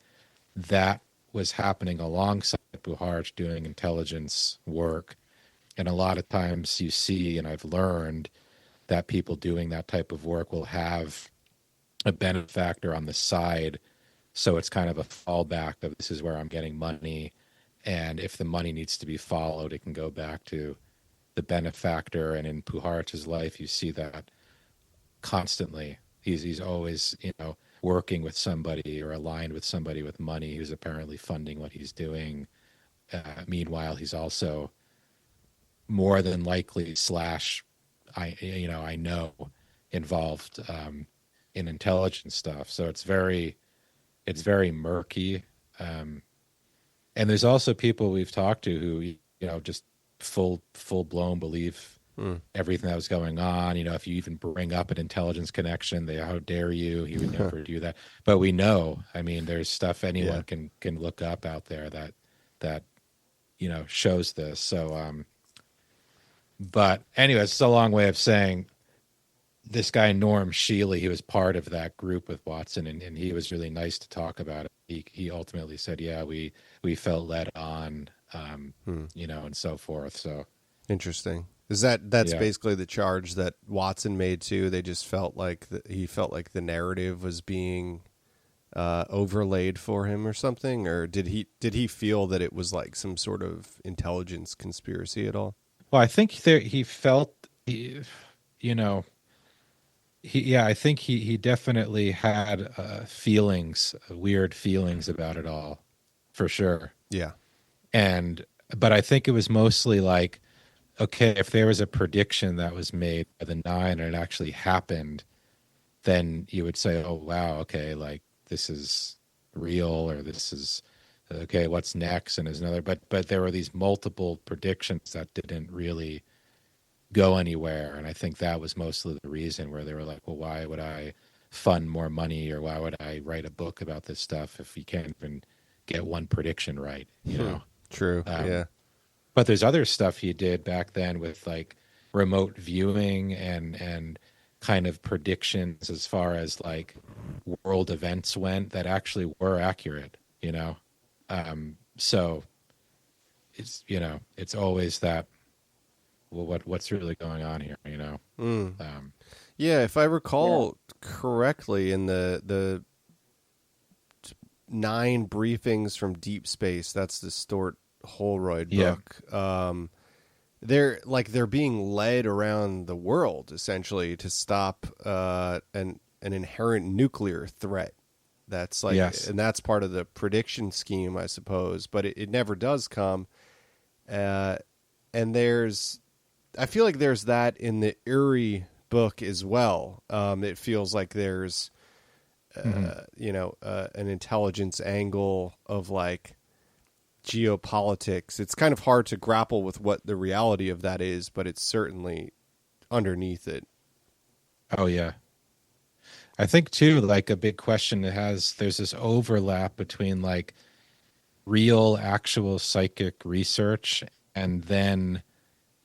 Speaker 3: that was happening alongside Puharich doing intelligence work. And a lot of times you see, and I've learned, that people doing that type of work will have a benefactor on the side. So it's kind of a fallback of, this is where I'm getting money. And if the money needs to be followed, it can go back to the benefactor. And in Puharich's life, you see that constantly. He's always, working with somebody or aligned with somebody with money who's apparently funding what he's doing. Meanwhile, he's also more than likely I know involved in intelligence stuff. So it's very murky. And there's also people we've talked to who, just full blown believe everything that was going on. If you even bring up an intelligence connection, how dare you? He would never do that. But we know, there's stuff anyone can look up out there that shows this. So, but anyway, it's a long way of saying this guy, Norm Shealy, he was part of that group with Watson, and he was really nice to talk about it. He ultimately said, yeah, we felt led on, and so forth. So
Speaker 2: interesting. That's basically the charge that Watson made too. They just felt like he felt like the narrative was being overlaid for him or something, or did he feel that it was like some sort of intelligence conspiracy at all?
Speaker 3: Well, I think he felt, I think he definitely had weird feelings about it all, for sure.
Speaker 2: Yeah.
Speaker 3: But I think it was mostly like, okay, if there was a prediction that was made by the nine and it actually happened, then you would say, oh, wow, okay, like this is real, or this is, okay, what's next? And there's another, but there were these multiple predictions that didn't really go anywhere. And I think that was mostly the reason, where they were like, well, why would I fund more money, or why would I write a book about this stuff if you can't even get one prediction right,
Speaker 2: True. Yeah.
Speaker 3: But there's other stuff he did back then with like remote viewing and kind of predictions as far as like world events went that actually were accurate, so it's always that, well, what's really going on here,
Speaker 2: Yeah, if I recall correctly, in the 9 briefings from deep space, that's the Stuart Holroyd book. They're being led around the world essentially to stop an inherent nuclear threat. That's like, and that's part of the prediction scheme, I suppose. But it never does come. And I feel like there's that in the Uri book as well. It feels like there's an intelligence angle of like geopolitics. It's kind of hard to grapple with what the reality of that is, but it's certainly underneath it.
Speaker 3: Oh yeah. I think too, like a big question there's this overlap between like real actual psychic research and then,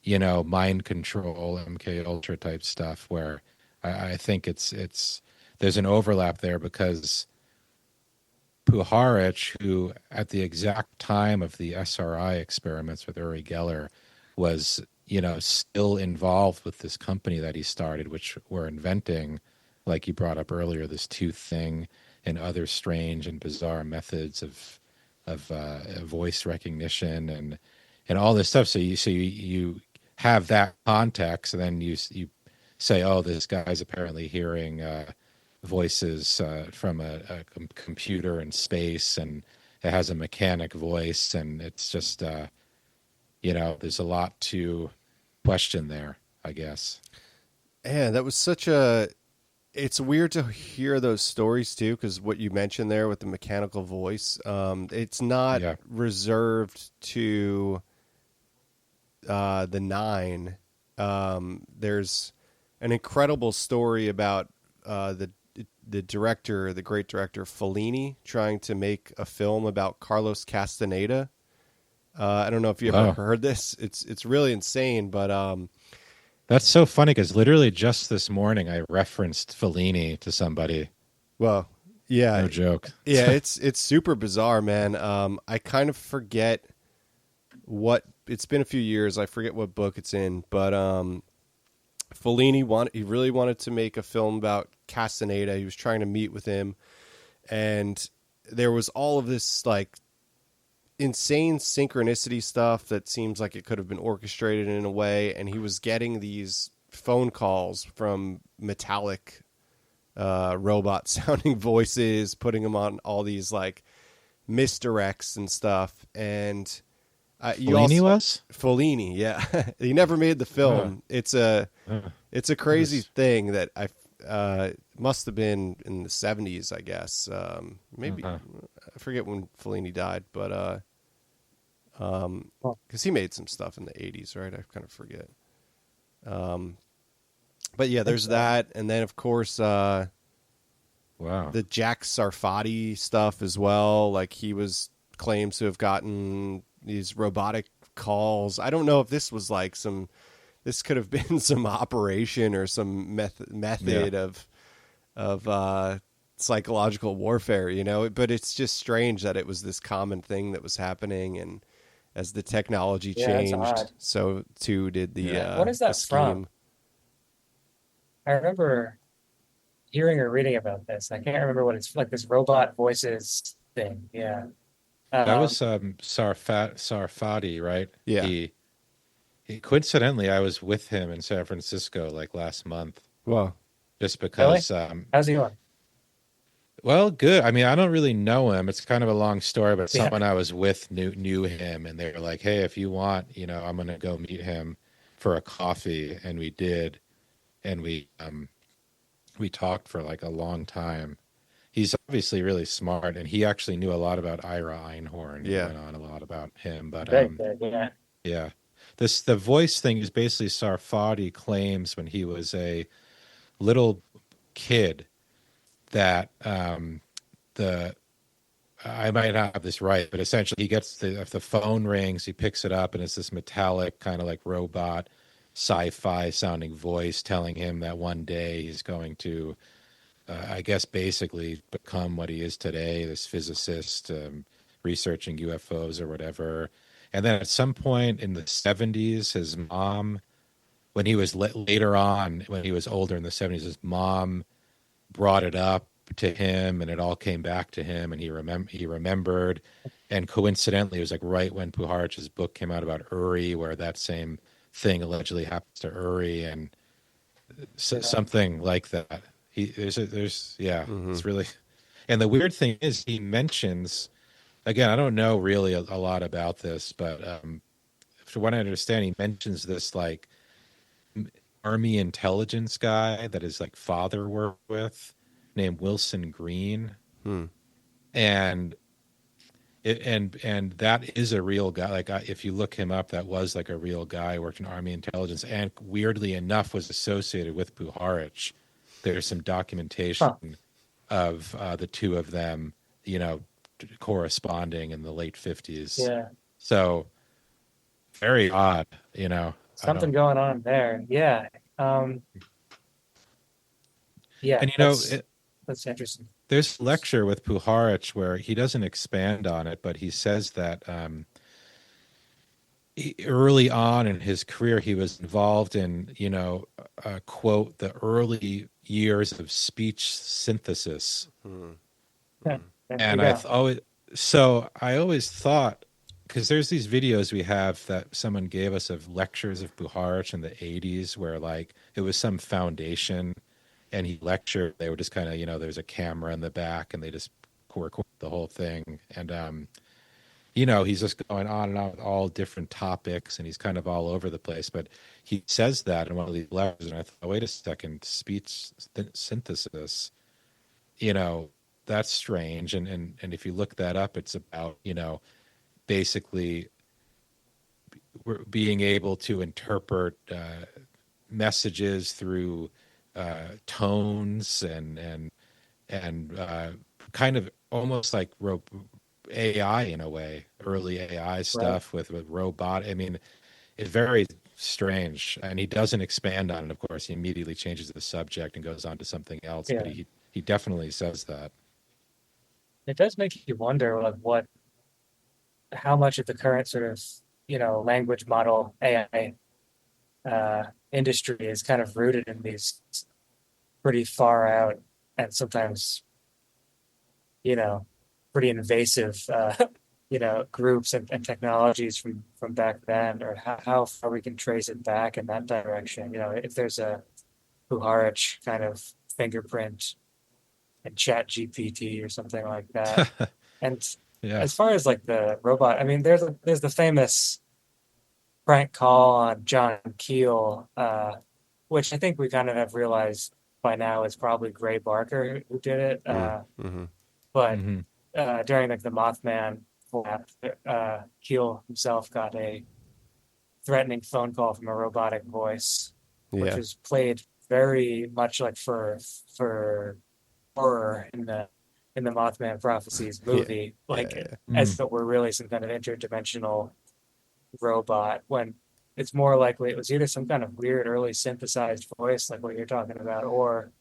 Speaker 3: mind control, MK Ultra type stuff, where I think there's an overlap there, because Puharich, who at the exact time of the SRI experiments with Uri Geller was, still involved with this company that he started, which were inventing, like you brought up earlier, this tooth thing and other strange and bizarre methods of voice recognition and all this stuff. So you have that context, and then you say, oh, this guy's apparently hearing voices from a computer in space, and it has a mechanic voice, and it's just there's a lot to question there, I guess.
Speaker 2: Man, that was such a. It's weird to hear those stories too, because what you mentioned there with the mechanical voice, it's not
Speaker 3: Yeah.
Speaker 2: reserved to the Nine. There's an incredible story about the director, the great director Fellini, trying to make a film about Carlos Castaneda. I don't know if you ever
Speaker 3: Wow.
Speaker 2: heard this. It's really insane, but
Speaker 3: That's so funny because literally just this morning I referenced Fellini to somebody.
Speaker 2: well, yeah,
Speaker 3: No joke.
Speaker 2: yeah, it's super bizarre, man. I kind of forget what it's been a few years. I forget what book it's in, but he really wanted to make a film about Castaneda. He was trying to meet with him, and there was all of this like insane synchronicity stuff that seems like it could have been orchestrated in a way, and he was getting these phone calls from metallic robot sounding voices, putting them on all these like misdirects and stuff. And you
Speaker 3: Fellini
Speaker 2: also
Speaker 3: was?
Speaker 2: Fellini, yeah. He never made the
Speaker 3: Uh,
Speaker 2: film. It's a crazy
Speaker 3: this-
Speaker 2: thing that I must have been in the 70s, I guess. Maybe
Speaker 3: uh,
Speaker 2: I forget when Fellini died, but
Speaker 1: Well,
Speaker 2: because he made some stuff in the 80s, right? I kind of forget. But yeah, there's that, and then of course
Speaker 3: wow.
Speaker 2: the Jack Sarfati stuff as well. Like he was claims to have gotten these robotic calls. I don't know if this was like some. This could have been some operation or some method of psychological warfare, But it's just strange that it was this common thing that was happening, and as the technology
Speaker 1: yeah, that's
Speaker 2: changed,
Speaker 1: odd.
Speaker 2: so too did the
Speaker 3: Yeah.
Speaker 1: What is
Speaker 2: the
Speaker 1: that
Speaker 2: scheme.
Speaker 1: from? I remember hearing or reading about this. I can't remember what it's like. This robot voices thing. Yeah.
Speaker 3: That
Speaker 1: Um,
Speaker 3: was Sarfati, right?
Speaker 2: Yeah.
Speaker 3: He coincidentally I was with him in San Francisco like last month
Speaker 2: Well.
Speaker 3: just
Speaker 1: really?
Speaker 3: because
Speaker 1: How's he doing?
Speaker 3: well, good. I mean, I don't really know him. It's kind of a long story, but
Speaker 1: Yeah.
Speaker 3: someone I was with knew him, and they were like, "Hey, if you want, I'm gonna go meet him for a coffee," and we did, and we talked for like a long time. He's obviously really smart, and he actually knew a lot about Ira Einhorn. He
Speaker 2: Yeah.
Speaker 3: went on a lot about him, but
Speaker 1: Big, big. Yeah.
Speaker 3: yeah, the voice thing is basically Sarfati claims when he was a little kid that the I might not have this right, but essentially he gets if the phone rings, he picks it up and it's this metallic kind of like robot sci-fi sounding voice telling him that one day he's going to I guess basically become what he is today, this physicist researching UFOs or whatever. And then at some point in the 70s, his mom, when he was later on, when he was older in the 70s, his mom brought it up to him and it all came back to him and he remembered. And coincidentally, it was like right when Puharich's book came out about Uri, where that same thing allegedly happens to Uri and
Speaker 1: Yeah.
Speaker 3: something like that. Yeah,
Speaker 2: Hmm.
Speaker 3: it's really, and the weird thing is he mentions, again, I don't know really a lot about this, but from what I understand, he mentions this like army intelligence guy that his like father worked with named Wilson Green.
Speaker 2: Hmm.
Speaker 3: And and that is a real guy. Like if you look him up, that was like a real guy, worked in army intelligence, and weirdly enough, was associated with Puharich. There's some
Speaker 1: Huh.
Speaker 3: documentation of the two of them, corresponding in the late 50s.
Speaker 1: Yeah.
Speaker 3: So very odd, I
Speaker 1: Something
Speaker 3: don't.
Speaker 1: going on there. Yeah. Um, yeah,
Speaker 3: And
Speaker 1: that's interesting.
Speaker 3: there's a lecture with Puharich where he doesn't expand on it, but he says that early on in his career, he was involved in, quote, the early years of speech synthesis.
Speaker 2: Hmm.
Speaker 1: Yeah,
Speaker 2: Hmm.
Speaker 1: there you
Speaker 3: And
Speaker 1: go.
Speaker 3: I always thought, because there's these videos we have that someone gave us of lectures of Puharich in the 80s where like it was some foundation and he lectured. They were just kind of, there's a camera in the back and they just record the whole thing. And he's just going on and on with all different topics, and he's kind of all over the place. But he says that in one of these letters, and I thought, wait a second, speech synthesis, you know, that's strange. And if you look that up, it's about, basically we're being able to interpret messages through tones and kind of almost like AI in a way, early AI
Speaker 1: Right.
Speaker 3: stuff with robot. I mean, it's very strange, and he doesn't expand on it. Of course, he immediately changes the subject and goes on to something else. But
Speaker 1: Yeah.
Speaker 3: he definitely says that.
Speaker 1: It does make you wonder, like, how much of the current sort of, language model AI industry is kind of rooted in these pretty far out and sometimes, you know, pretty invasive, groups and technologies from back then, or how far we can trace it back in that direction. If there's a Puharich kind of fingerprint and Chat GPT or something like that. And
Speaker 3: Yeah.
Speaker 1: as far as like the robot, I mean, there's the famous prank call on John Keel, which I think we kind of have realized by now is probably Gray Barker who did it.
Speaker 2: Mm-hmm.
Speaker 1: But
Speaker 3: Hmm.
Speaker 1: during like the Mothman collapse, Keel himself got a threatening phone call from a robotic voice, which
Speaker 2: Yeah.
Speaker 1: was played very much like for horror in the Mothman Prophecies
Speaker 2: Yeah.
Speaker 1: movie, like
Speaker 2: Yeah.
Speaker 1: as though we're really some kind of interdimensional robot, when it's more likely it was either some kind of weird early synthesized voice like what you're talking about, or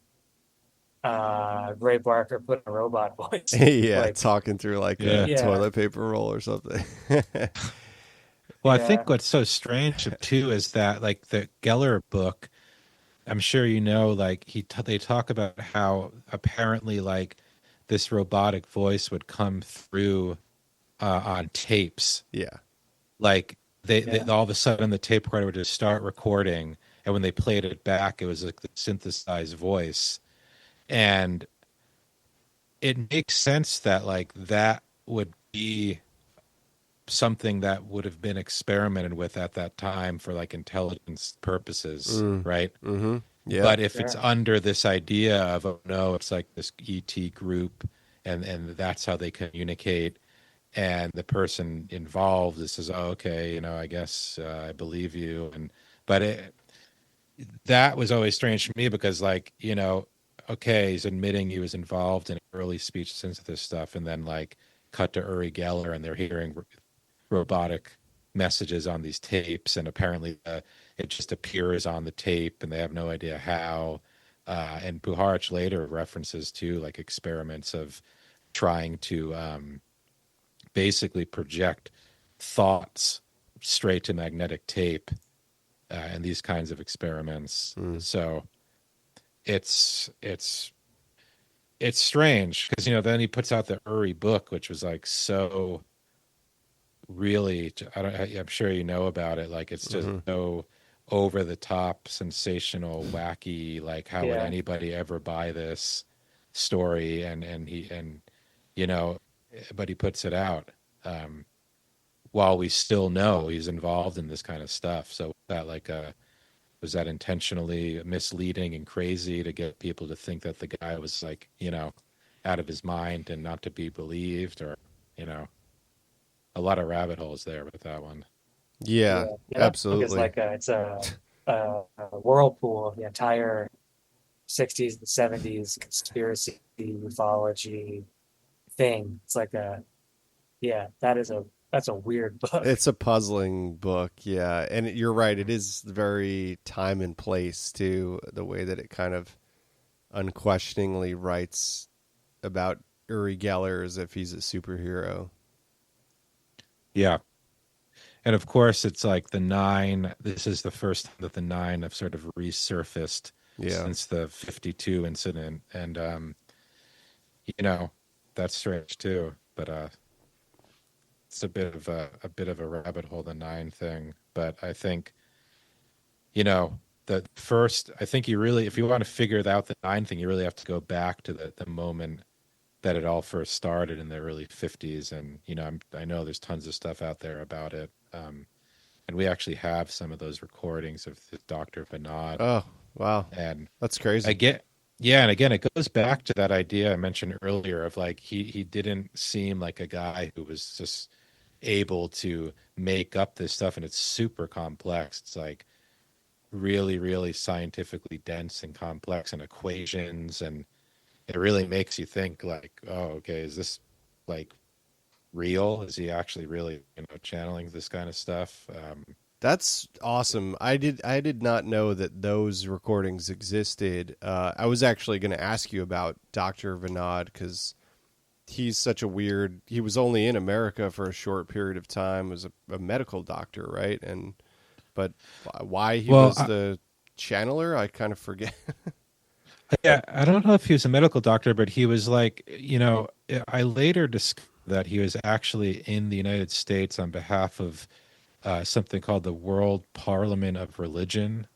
Speaker 1: Ray Barker put in a robot voice.
Speaker 2: Yeah,
Speaker 1: Like,
Speaker 2: talking through like a
Speaker 3: Yeah.
Speaker 1: yeah,
Speaker 2: toilet paper roll or something.
Speaker 3: Well, I
Speaker 1: yeah,
Speaker 3: think what's so strange too is that like the Geller book, I'm sure like they talk about how apparently like this robotic voice would come through on tapes.
Speaker 2: Yeah.
Speaker 3: Like they
Speaker 1: yeah,
Speaker 3: all of a sudden the tape recorder would just start recording, and when they played it back, it was like the synthesized voice, and it makes sense that like that would be something that would have been experimented with at that time for like intelligence purposes,
Speaker 2: Mm.
Speaker 3: right?
Speaker 2: Mm-hmm. Yeah.
Speaker 3: But if it's
Speaker 1: sure,
Speaker 3: under this idea of, oh no, it's like this ET group, and that's how they communicate, and the person involved is says, oh, okay, I guess I believe you, but that was always strange for me because like okay, he's admitting he was involved in early speech synthesis stuff, and then like cut to Uri Geller, and they're hearing robotic messages on these tapes, and apparently it just appears on the tape, and they have no idea how. And Puharich later references to like experiments of trying to basically project thoughts straight to magnetic tape, and these kinds of experiments.
Speaker 2: Mm.
Speaker 3: So it's it's strange because then he puts out the Uri book, which was like so really I'm sure you know about it, like it's just
Speaker 2: Mm-hmm.
Speaker 3: so over the top, sensational, wacky, like how would
Speaker 1: yeah,
Speaker 3: anybody ever buy this story, and you know but he puts it out, um while we still know he's involved in this kind of stuff. So that like was that intentionally misleading and crazy to get people to think that the guy was like out of his mind and not to be believed, or you know a lot of rabbit holes there with that one.
Speaker 2: Yeah,
Speaker 1: yeah. And that book is
Speaker 2: absolutely.
Speaker 1: like it's a whirlpool of the entire '60s and '70s conspiracy ufology thing. It's like yeah, that's a weird book.
Speaker 2: It's a puzzling book, yeah. And you're right, it is very time and place too, the way that it kind of unquestioningly writes about Uri Geller as if he's a superhero.
Speaker 3: Yeah. And of course, it's like the nine. This is the first time that the nine have sort of resurfaced
Speaker 2: Yeah.
Speaker 3: since the 52 incident. And, you know, that's strange too. But it's a bit of a rabbit hole, the nine thing. But I think, the first, I think you really, if you want to figure out the nine thing, you really have to go back to the moment that it all first started in the early 50s. And, I know there's tons of stuff out there about it. And we actually have some of those recordings of the Dr. Vinod.
Speaker 2: Oh, wow.
Speaker 3: And
Speaker 2: That's crazy.
Speaker 3: yeah. And again, it goes back to that idea I mentioned earlier of like, he didn't seem like a guy who was just able to make up this stuff. And it's super complex. It's like really, really scientifically dense and complex, and equations. And it really makes you think like, oh, okay, is this like real? Is he actually really, channeling this kind of stuff?
Speaker 2: That's awesome. I did not know that those recordings existed. I was actually going to ask you about Dr. Vinod because he's such a weird. He was only in America for a short period of time as a medical doctor, right? But why he was the channeler, I kind of forget.
Speaker 3: Yeah, I don't know if he was a medical doctor, but he was like, I later discovered that he was actually in the United States on behalf of something called the World Parliament of Religion.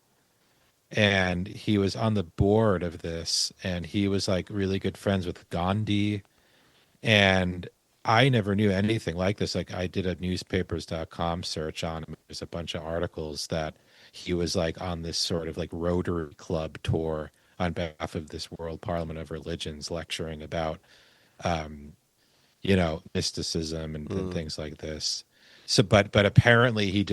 Speaker 3: And he was on the board of this, and he was like really good friends with Gandhi. And I never knew anything like this. Like, I did a newspapers.com search on him. There's a bunch of articles that he was like on this sort of like Rotary Club tour on behalf of this World Parliament of Religions, lecturing about, mysticism and things like this. So, but apparently he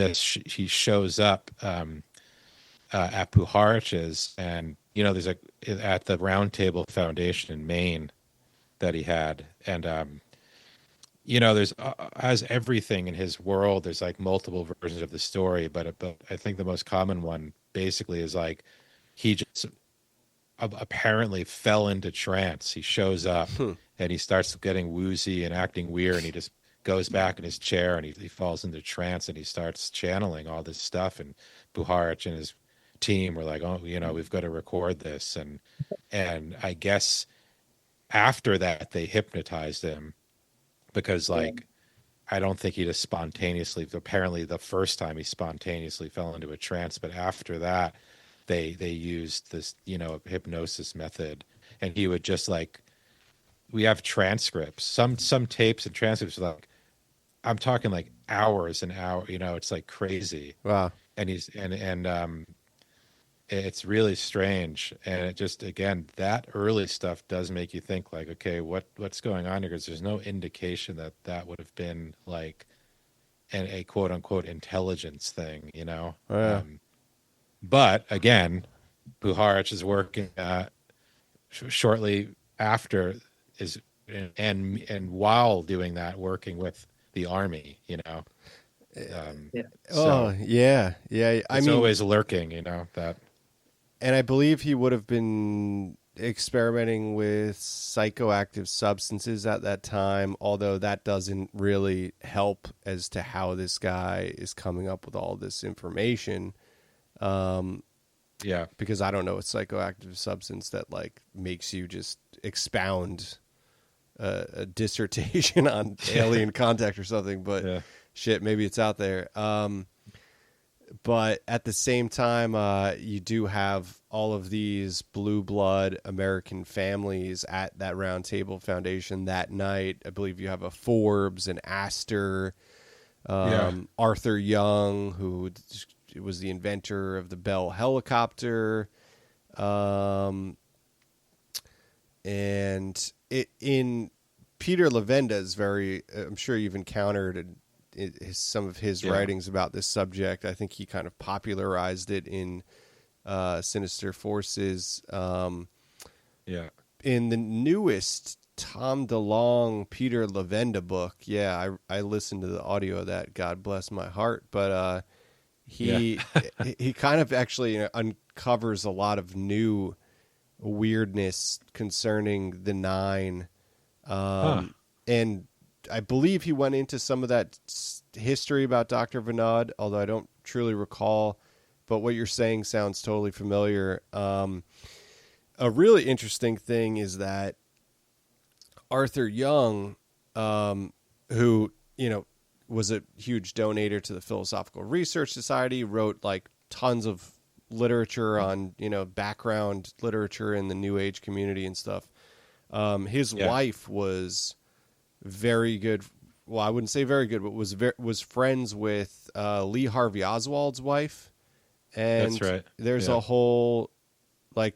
Speaker 3: shows up at Puharich's, and there's at the Round Table Foundation in Maine that he had, and there's as everything in his world, there's like multiple versions of the story, but I think the most common one basically is like he just apparently fell into trance. He shows up and he starts getting woozy and acting weird, and he just goes back in his chair and he falls into trance, and he starts channeling all this stuff. And Puharich and his team were like, oh, we've got to record this. And I guess after that they hypnotized him, because like, I don't think he just spontaneously, apparently the first time he spontaneously fell into a trance, but after that they used this, hypnosis method. And he would just like, we have transcripts, some tapes and transcripts, like, I'm talking like hours and hours, it's like crazy.
Speaker 2: Wow.
Speaker 3: And it's really strange. And it just, again, that early stuff does make you think like, okay, what's going on here? Because there's no indication that would have been like a quote unquote intelligence thing,
Speaker 2: Oh, yeah.
Speaker 3: But again, Puharich is working shortly after and while doing that, working with the army,
Speaker 1: Yeah.
Speaker 2: Oh, yeah.
Speaker 3: It's always lurking, that.
Speaker 2: And I believe he would have been experimenting with psychoactive substances at that time, although that doesn't really help as to how this guy is coming up with all this information.
Speaker 3: Yeah,
Speaker 2: because I don't know a psychoactive substance that like makes you just expound a dissertation on alien contact or something, but shit, maybe it's out there. But at the same time, you do have all of these blue blood American families at that Round Table Foundation that night. I believe you have a Forbes, an Astor, Arthur Young, who was the inventor of the Bell helicopter. And in Peter Levenda's I'm sure you've encountered some of his writings about this subject. I think he kind of popularized it in Sinister Forces. In the newest Tom DeLonge, Peter Levenda book, I listened to the audio of that. God bless my heart. But he kind of actually uncovers a lot of new weirdness concerning the Nine. And I believe he went into some of that history about Dr. Vinod, although I don't truly recall. But what you're saying sounds totally familiar. A really interesting thing is that Arthur Young, who, was a huge donator to the Philosophical Research Society, wrote like tons of literature on, background literature in the New Age community and stuff. His
Speaker 3: Yeah,
Speaker 2: wife was very good. Well, I wouldn't say very good, but was friends with Lee Harvey Oswald's wife,
Speaker 3: that's
Speaker 2: and
Speaker 3: right.
Speaker 2: there's
Speaker 3: Yeah.
Speaker 2: a whole like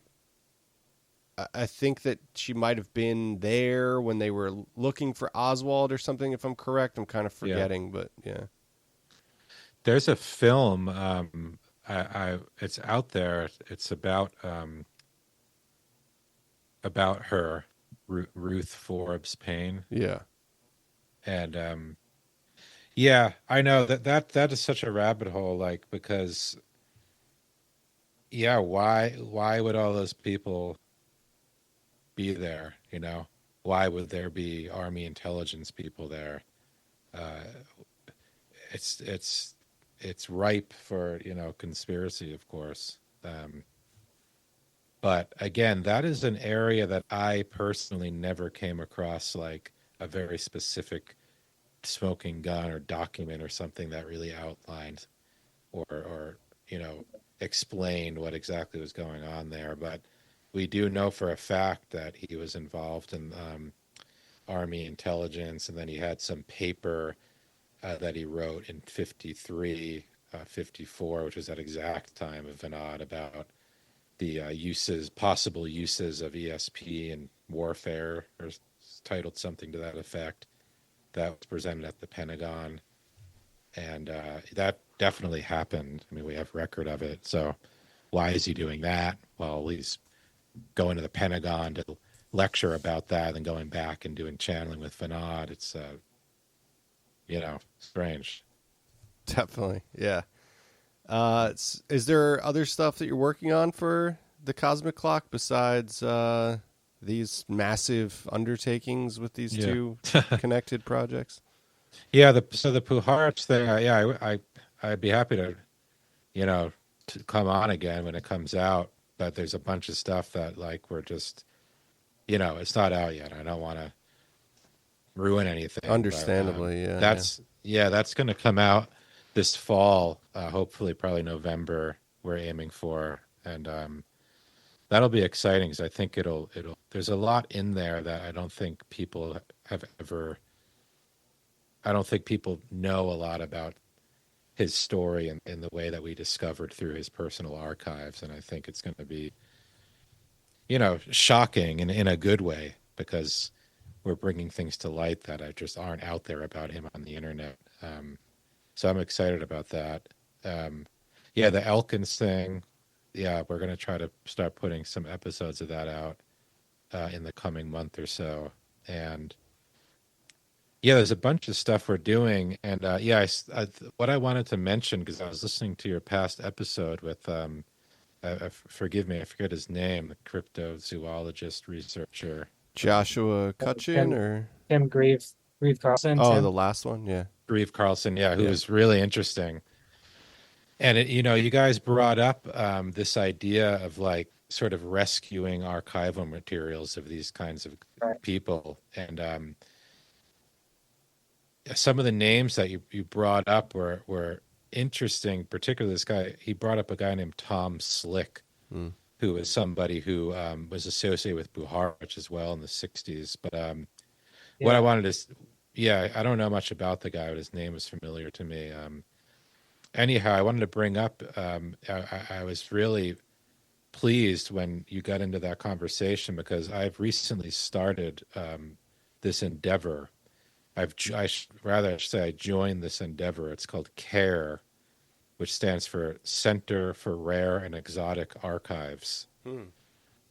Speaker 2: I think that she might have been there when they were looking for Oswald or something. If I'm correct, I'm kind of
Speaker 3: Yeah.
Speaker 2: forgetting, but yeah,
Speaker 3: There's a film, it's out there. It's about her, Ruth Forbes Payne.
Speaker 2: yeah,
Speaker 3: And yeah, I know that is such a rabbit hole, like, because yeah, why would all those people be there? Why would there be army intelligence people there? Uh, it's it's ripe for, conspiracy, of course. But again, that is an area that I personally never came across, like a very specific smoking gun or document or something that really outlined or explained what exactly was going on there. But we do know for a fact that he was involved in army intelligence, and then he had some paper that he wrote in 53, 54, which was that exact time of Vinod, about the possible uses of ESP in warfare, or titled something to that effect. That was presented at the Pentagon, and that definitely happened. I mean, we have record of it. So why is he doing that? Well, he's going to the Pentagon to lecture about that, and going back and doing channeling with Vinod. It's strange.
Speaker 2: definitely, yeah. Is there other stuff that you're working on for the Cosmic Clock besides these massive undertakings with these
Speaker 3: Yeah.
Speaker 2: two connected projects?
Speaker 3: Yeah, the Puharich thing, yeah, I'd be happy to, to come on again when it comes out. But there's a bunch of stuff that, like, we're just, it's not out yet. I don't want to ruin anything, but
Speaker 2: Understandably, yeah.
Speaker 3: that's going to come out this fall. Hopefully, probably November. We're aiming for, and that'll be exciting because I think it'll. There's a lot in there that I don't think people have ever. I don't think people know a lot about his story and in the way that we discovered through his personal archives. And I think it's going to be, shocking in a good way, because we're bringing things to light that just aren't out there about him on the internet. So I'm excited about that. Yeah, the Elkins thing. Yeah, we're going to try to start putting some episodes of that out in the coming month or so. And yeah, there's a bunch of stuff we're doing, and yeah, what I wanted to mention, because I was listening to your past episode with, forgive me, I forget his name, the cryptozoologist researcher,
Speaker 2: Joshua Cutchin
Speaker 1: Tim,
Speaker 2: or
Speaker 1: Tim Grieve Carlson,
Speaker 2: oh, the
Speaker 1: Tim.
Speaker 2: last one, yeah,
Speaker 3: Grieve Carlson, yeah, who
Speaker 2: yeah,
Speaker 3: was really interesting. And you guys brought up this idea of, like, sort of rescuing archival materials of these kinds of
Speaker 1: Right.
Speaker 3: people, and some of the names that you brought up were interesting. Particularly this guy, he brought up a guy named Tom Slick,
Speaker 2: mm.
Speaker 3: who was somebody who was associated with Puharich as well in the 60s. But what I
Speaker 1: Yeah.
Speaker 3: wanted to, yeah, I don't know much about the guy, but his name is familiar to me. Anyhow, I wanted to bring up, I was really pleased when you got into that conversation, because I've recently started this endeavor. Rather say I joined this endeavor. It's called CARE, which stands for Center for Rare and Exotic Archives.
Speaker 2: Hmm.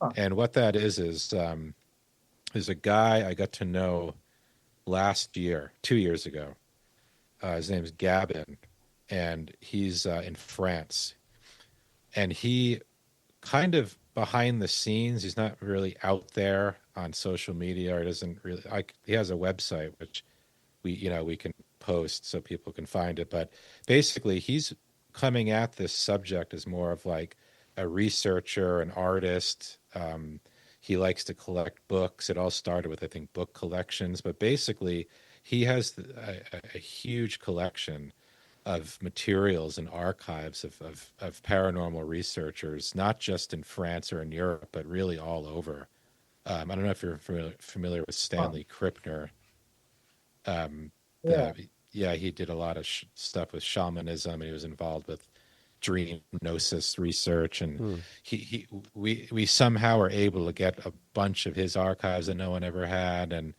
Speaker 1: Huh.
Speaker 3: And what that is a guy I got to know last year, 2 years ago. His name's Gabin, and he's in France. And he kind of behind the scenes, he's not really out there on social media, or doesn't really. He has a website which we can post so people can find it. But basically, he's coming at this subject as more of like a researcher, an artist. He likes to collect books. It all started with, I think, book collections. But basically, he has a huge collection of materials and archives of paranormal researchers, not just in France or in Europe, but really all over. I don't know if you're familiar with
Speaker 1: Huh.
Speaker 3: Stanley Krippner. Um,
Speaker 1: Yeah.
Speaker 3: the Yeah, he did a lot of stuff with shamanism, and he was involved with dream hypnosis research, and
Speaker 2: Hmm.
Speaker 3: we somehow are able to get a bunch of his archives that no one ever had. And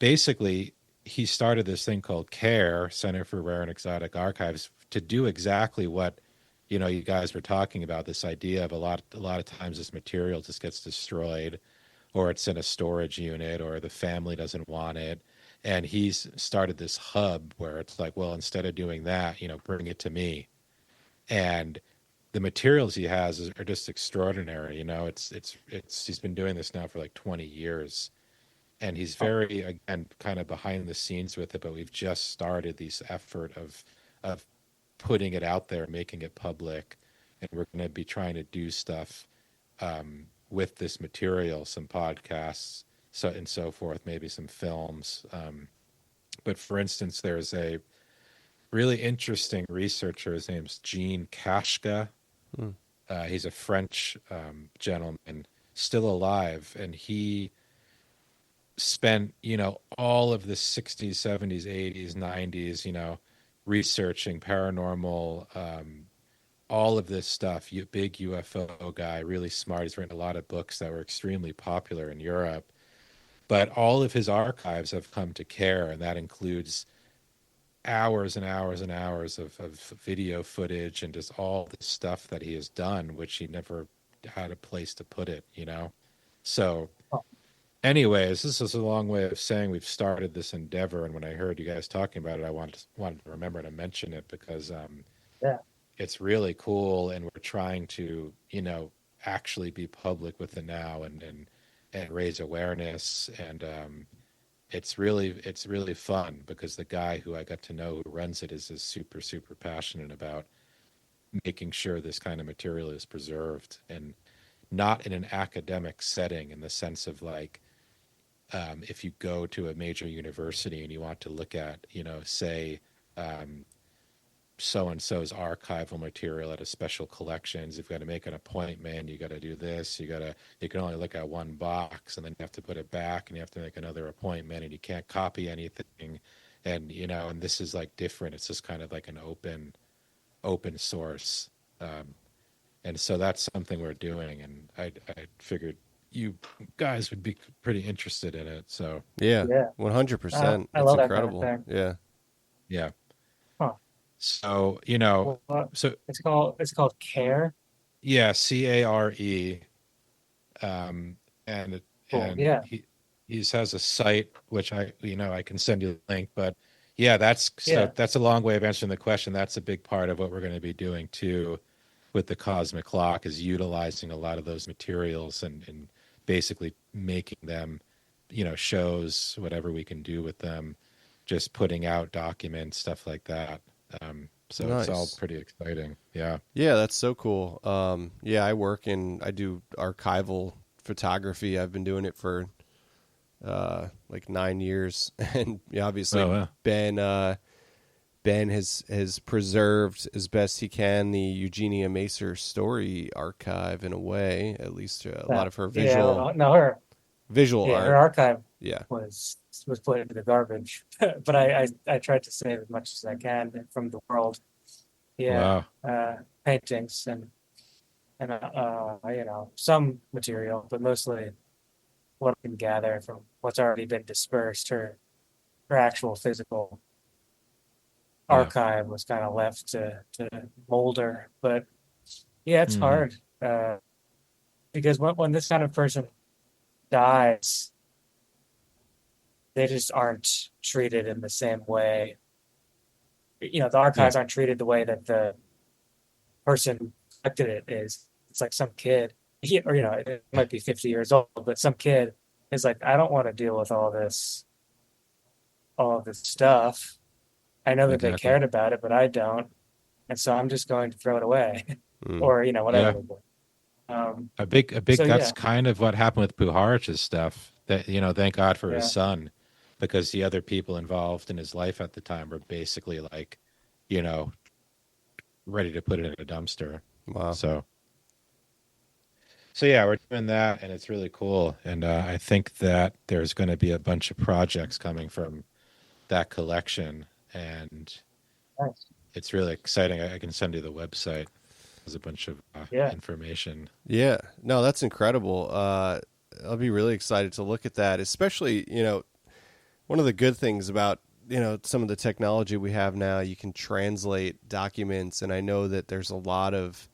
Speaker 3: basically he started this thing called CARE, Center for Rare and Exotic Archives, to do exactly what you guys were talking about, this idea of a lot of times this material just gets destroyed, or it's in a storage unit, or the family doesn't want it. And he's started this hub where it's like, well, instead of doing that, bring it to me. And the materials he has are just extraordinary. He's been doing this now for like 20 years, and he's
Speaker 1: Huh.
Speaker 3: very, again, kind of behind the scenes with it, but we've just started this effort of putting it out there, making it public, and we're going to be trying to do stuff with this material, some podcasts, so and so forth, maybe some films. But for instance, there's a really interesting researcher. His name's Jean Kashka.
Speaker 2: Hmm.
Speaker 3: He's a French gentleman, still alive, and he spent all of the 60s, 70s, 80s, 90s, researching paranormal, all of this stuff. Big UFO guy, really smart. He's written a lot of books that were extremely popular in Europe, but all of his archives have come to CARE, and that includes hours and hours and hours of video footage and just all the stuff that he has done, which he never had a place to put it. So
Speaker 1: Huh.
Speaker 3: anyways, this is a long way of saying we've started this endeavor, and when I heard you guys talking about it, I wanted to remember to mention it, because
Speaker 1: Yeah.
Speaker 3: it's really cool, and we're trying to actually be public with it now, and raise awareness. And it's really fun, because the guy who I got to know who runs it is super super passionate about making sure this kind of material is preserved, and not in an academic setting, in the sense of like, if you go to a major university and you want to look at, say, um, so and so's archival material at a special collections, you've got to make an appointment. You got to do this. You can only look at one box, and then you have to put it back, and you have to make another appointment, and you can't copy anything. And and this is like different. It's just kind of like an open source. And so that's something we're doing, and I figured you guys would be pretty interested in it. So
Speaker 2: Yeah,
Speaker 1: Yeah.
Speaker 2: 100%.
Speaker 1: I
Speaker 2: That's
Speaker 1: love that kind of
Speaker 2: incredible.
Speaker 1: thing.
Speaker 2: Yeah.
Speaker 3: yeah,
Speaker 1: Huh.
Speaker 3: so
Speaker 1: Well,
Speaker 3: so
Speaker 1: it's called Care.
Speaker 3: yeah, CARE. um, and
Speaker 1: Cool.
Speaker 3: and
Speaker 1: Yeah.
Speaker 3: he has a site, which I can send you the link. But yeah,
Speaker 1: Yeah.
Speaker 3: that's a long way of answering the question. That's a big part of what we're going to be doing too with the Cosmic Clock, is utilizing a lot of those materials, and basically making them, shows, whatever we can do with them, just putting out documents, stuff like that. So it's all
Speaker 2: Nice.
Speaker 3: pretty exciting. Yeah.
Speaker 2: Yeah, that's so cool. Yeah, I do archival photography. I've been doing it for like 9 years, and yeah, obviously
Speaker 3: Oh, wow.
Speaker 2: Ben has preserved as best he can the Eugenia Macer story archive in a way, at least a lot
Speaker 1: Yeah.
Speaker 2: of her
Speaker 1: Yeah.
Speaker 2: visual
Speaker 1: Well, no,
Speaker 2: visual
Speaker 1: her
Speaker 2: art.
Speaker 1: archive
Speaker 2: Yeah.
Speaker 1: was put into the garbage, but I tried to save as much as I can from the world. Yeah.
Speaker 3: Wow.
Speaker 1: Paintings and some material, but mostly what I can gather from what's already been dispersed. Her actual physical
Speaker 3: Yeah.
Speaker 1: archive was kind of left to molder. But yeah, it's
Speaker 3: Hmm.
Speaker 1: hard because when this kind of person dies, they just aren't treated in the same way. The
Speaker 3: Yeah.
Speaker 1: archives aren't treated the way that the person who collected it is. It's like some kid, or it might be 50 years old, but some kid is like, I don't want to deal with all of this stuff. I know that they
Speaker 3: Exactly.
Speaker 1: cared about it, but I don't, and so I'm just going to throw it away,
Speaker 2: Mm.
Speaker 1: or
Speaker 3: Yeah.
Speaker 1: whatever they do.
Speaker 3: A big
Speaker 1: So
Speaker 3: That's
Speaker 1: yeah,
Speaker 3: kind of what happened with Puharich's stuff. That, thank God for his
Speaker 1: yeah,
Speaker 3: son, because the other people involved in his life at the time were basically like, you know, ready to put it in a dumpster.
Speaker 2: Wow.
Speaker 3: So So yeah, we're doing that, and it's really cool. And I think that there's going to be a bunch of projects coming from that collection, and
Speaker 1: Nice.
Speaker 3: it's really exciting. I can send you the website. There's a bunch of
Speaker 1: Yeah.
Speaker 3: information.
Speaker 2: Yeah, no, that's incredible. I'll be really excited to look at that, especially, one of the good things about, some of the technology we have now, you can translate documents. And I know that there's a lot of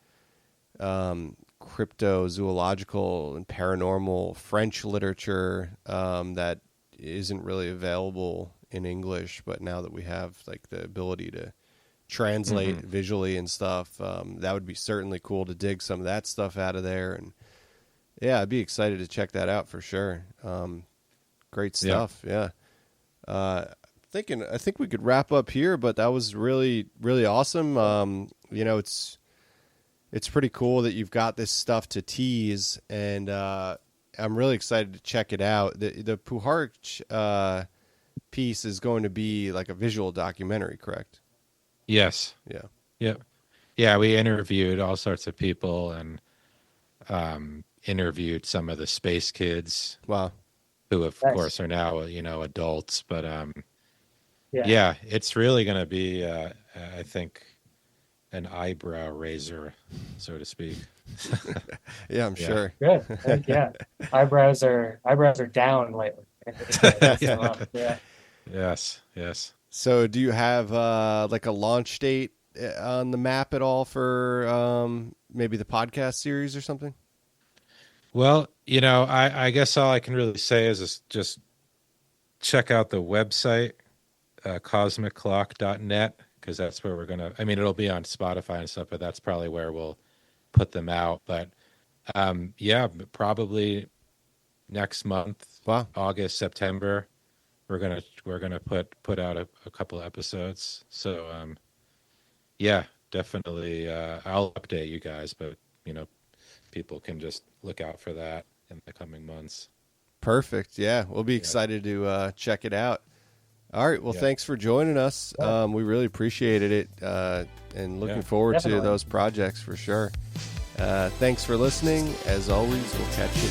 Speaker 2: cryptozoological and paranormal French literature that isn't really available in English. But now that we have like the ability to translate visually and stuff, that would be certainly cool to dig some of that stuff out of there. And yeah, I'd be excited to check that out for sure. Great stuff. Yeah. I think we could wrap up here, but that was really, really awesome. It's pretty cool that you've got this stuff to tease, and I'm really excited to check it out. The Puharich piece is going to be like a visual documentary, correct?
Speaker 3: Yes.
Speaker 2: Yeah.
Speaker 3: Yep. Yeah, we interviewed all sorts of people, and interviewed some of the space kids.
Speaker 2: Wow.
Speaker 3: Who of
Speaker 1: Nice.
Speaker 3: course are now adults, but
Speaker 1: Yeah.
Speaker 3: yeah, it's really going to be I think an eyebrow raiser, so to speak.
Speaker 2: Yeah, I'm sure.
Speaker 1: Good. Yeah. Eyebrows are down lately. Yeah.
Speaker 3: Yes.
Speaker 2: So do you have like a launch date on the map at all for maybe the podcast series or something?
Speaker 3: Well, I guess all I can really say is just check out the website, cosmicclock.net, because that's where we're going to, it'll be on Spotify and stuff, but that's probably where we'll put them out. But yeah, probably next month,
Speaker 2: Wow.
Speaker 3: August, September, we're gonna put out a couple of episodes. So yeah, definitely I'll update you guys, but people can just look out for that in the coming months.
Speaker 2: Perfect. Yeah, we'll be excited to check it out. All right. Well, thanks for joining us. We really appreciated it, and looking forward to those projects for sure. Thanks for listening. As always, we'll catch you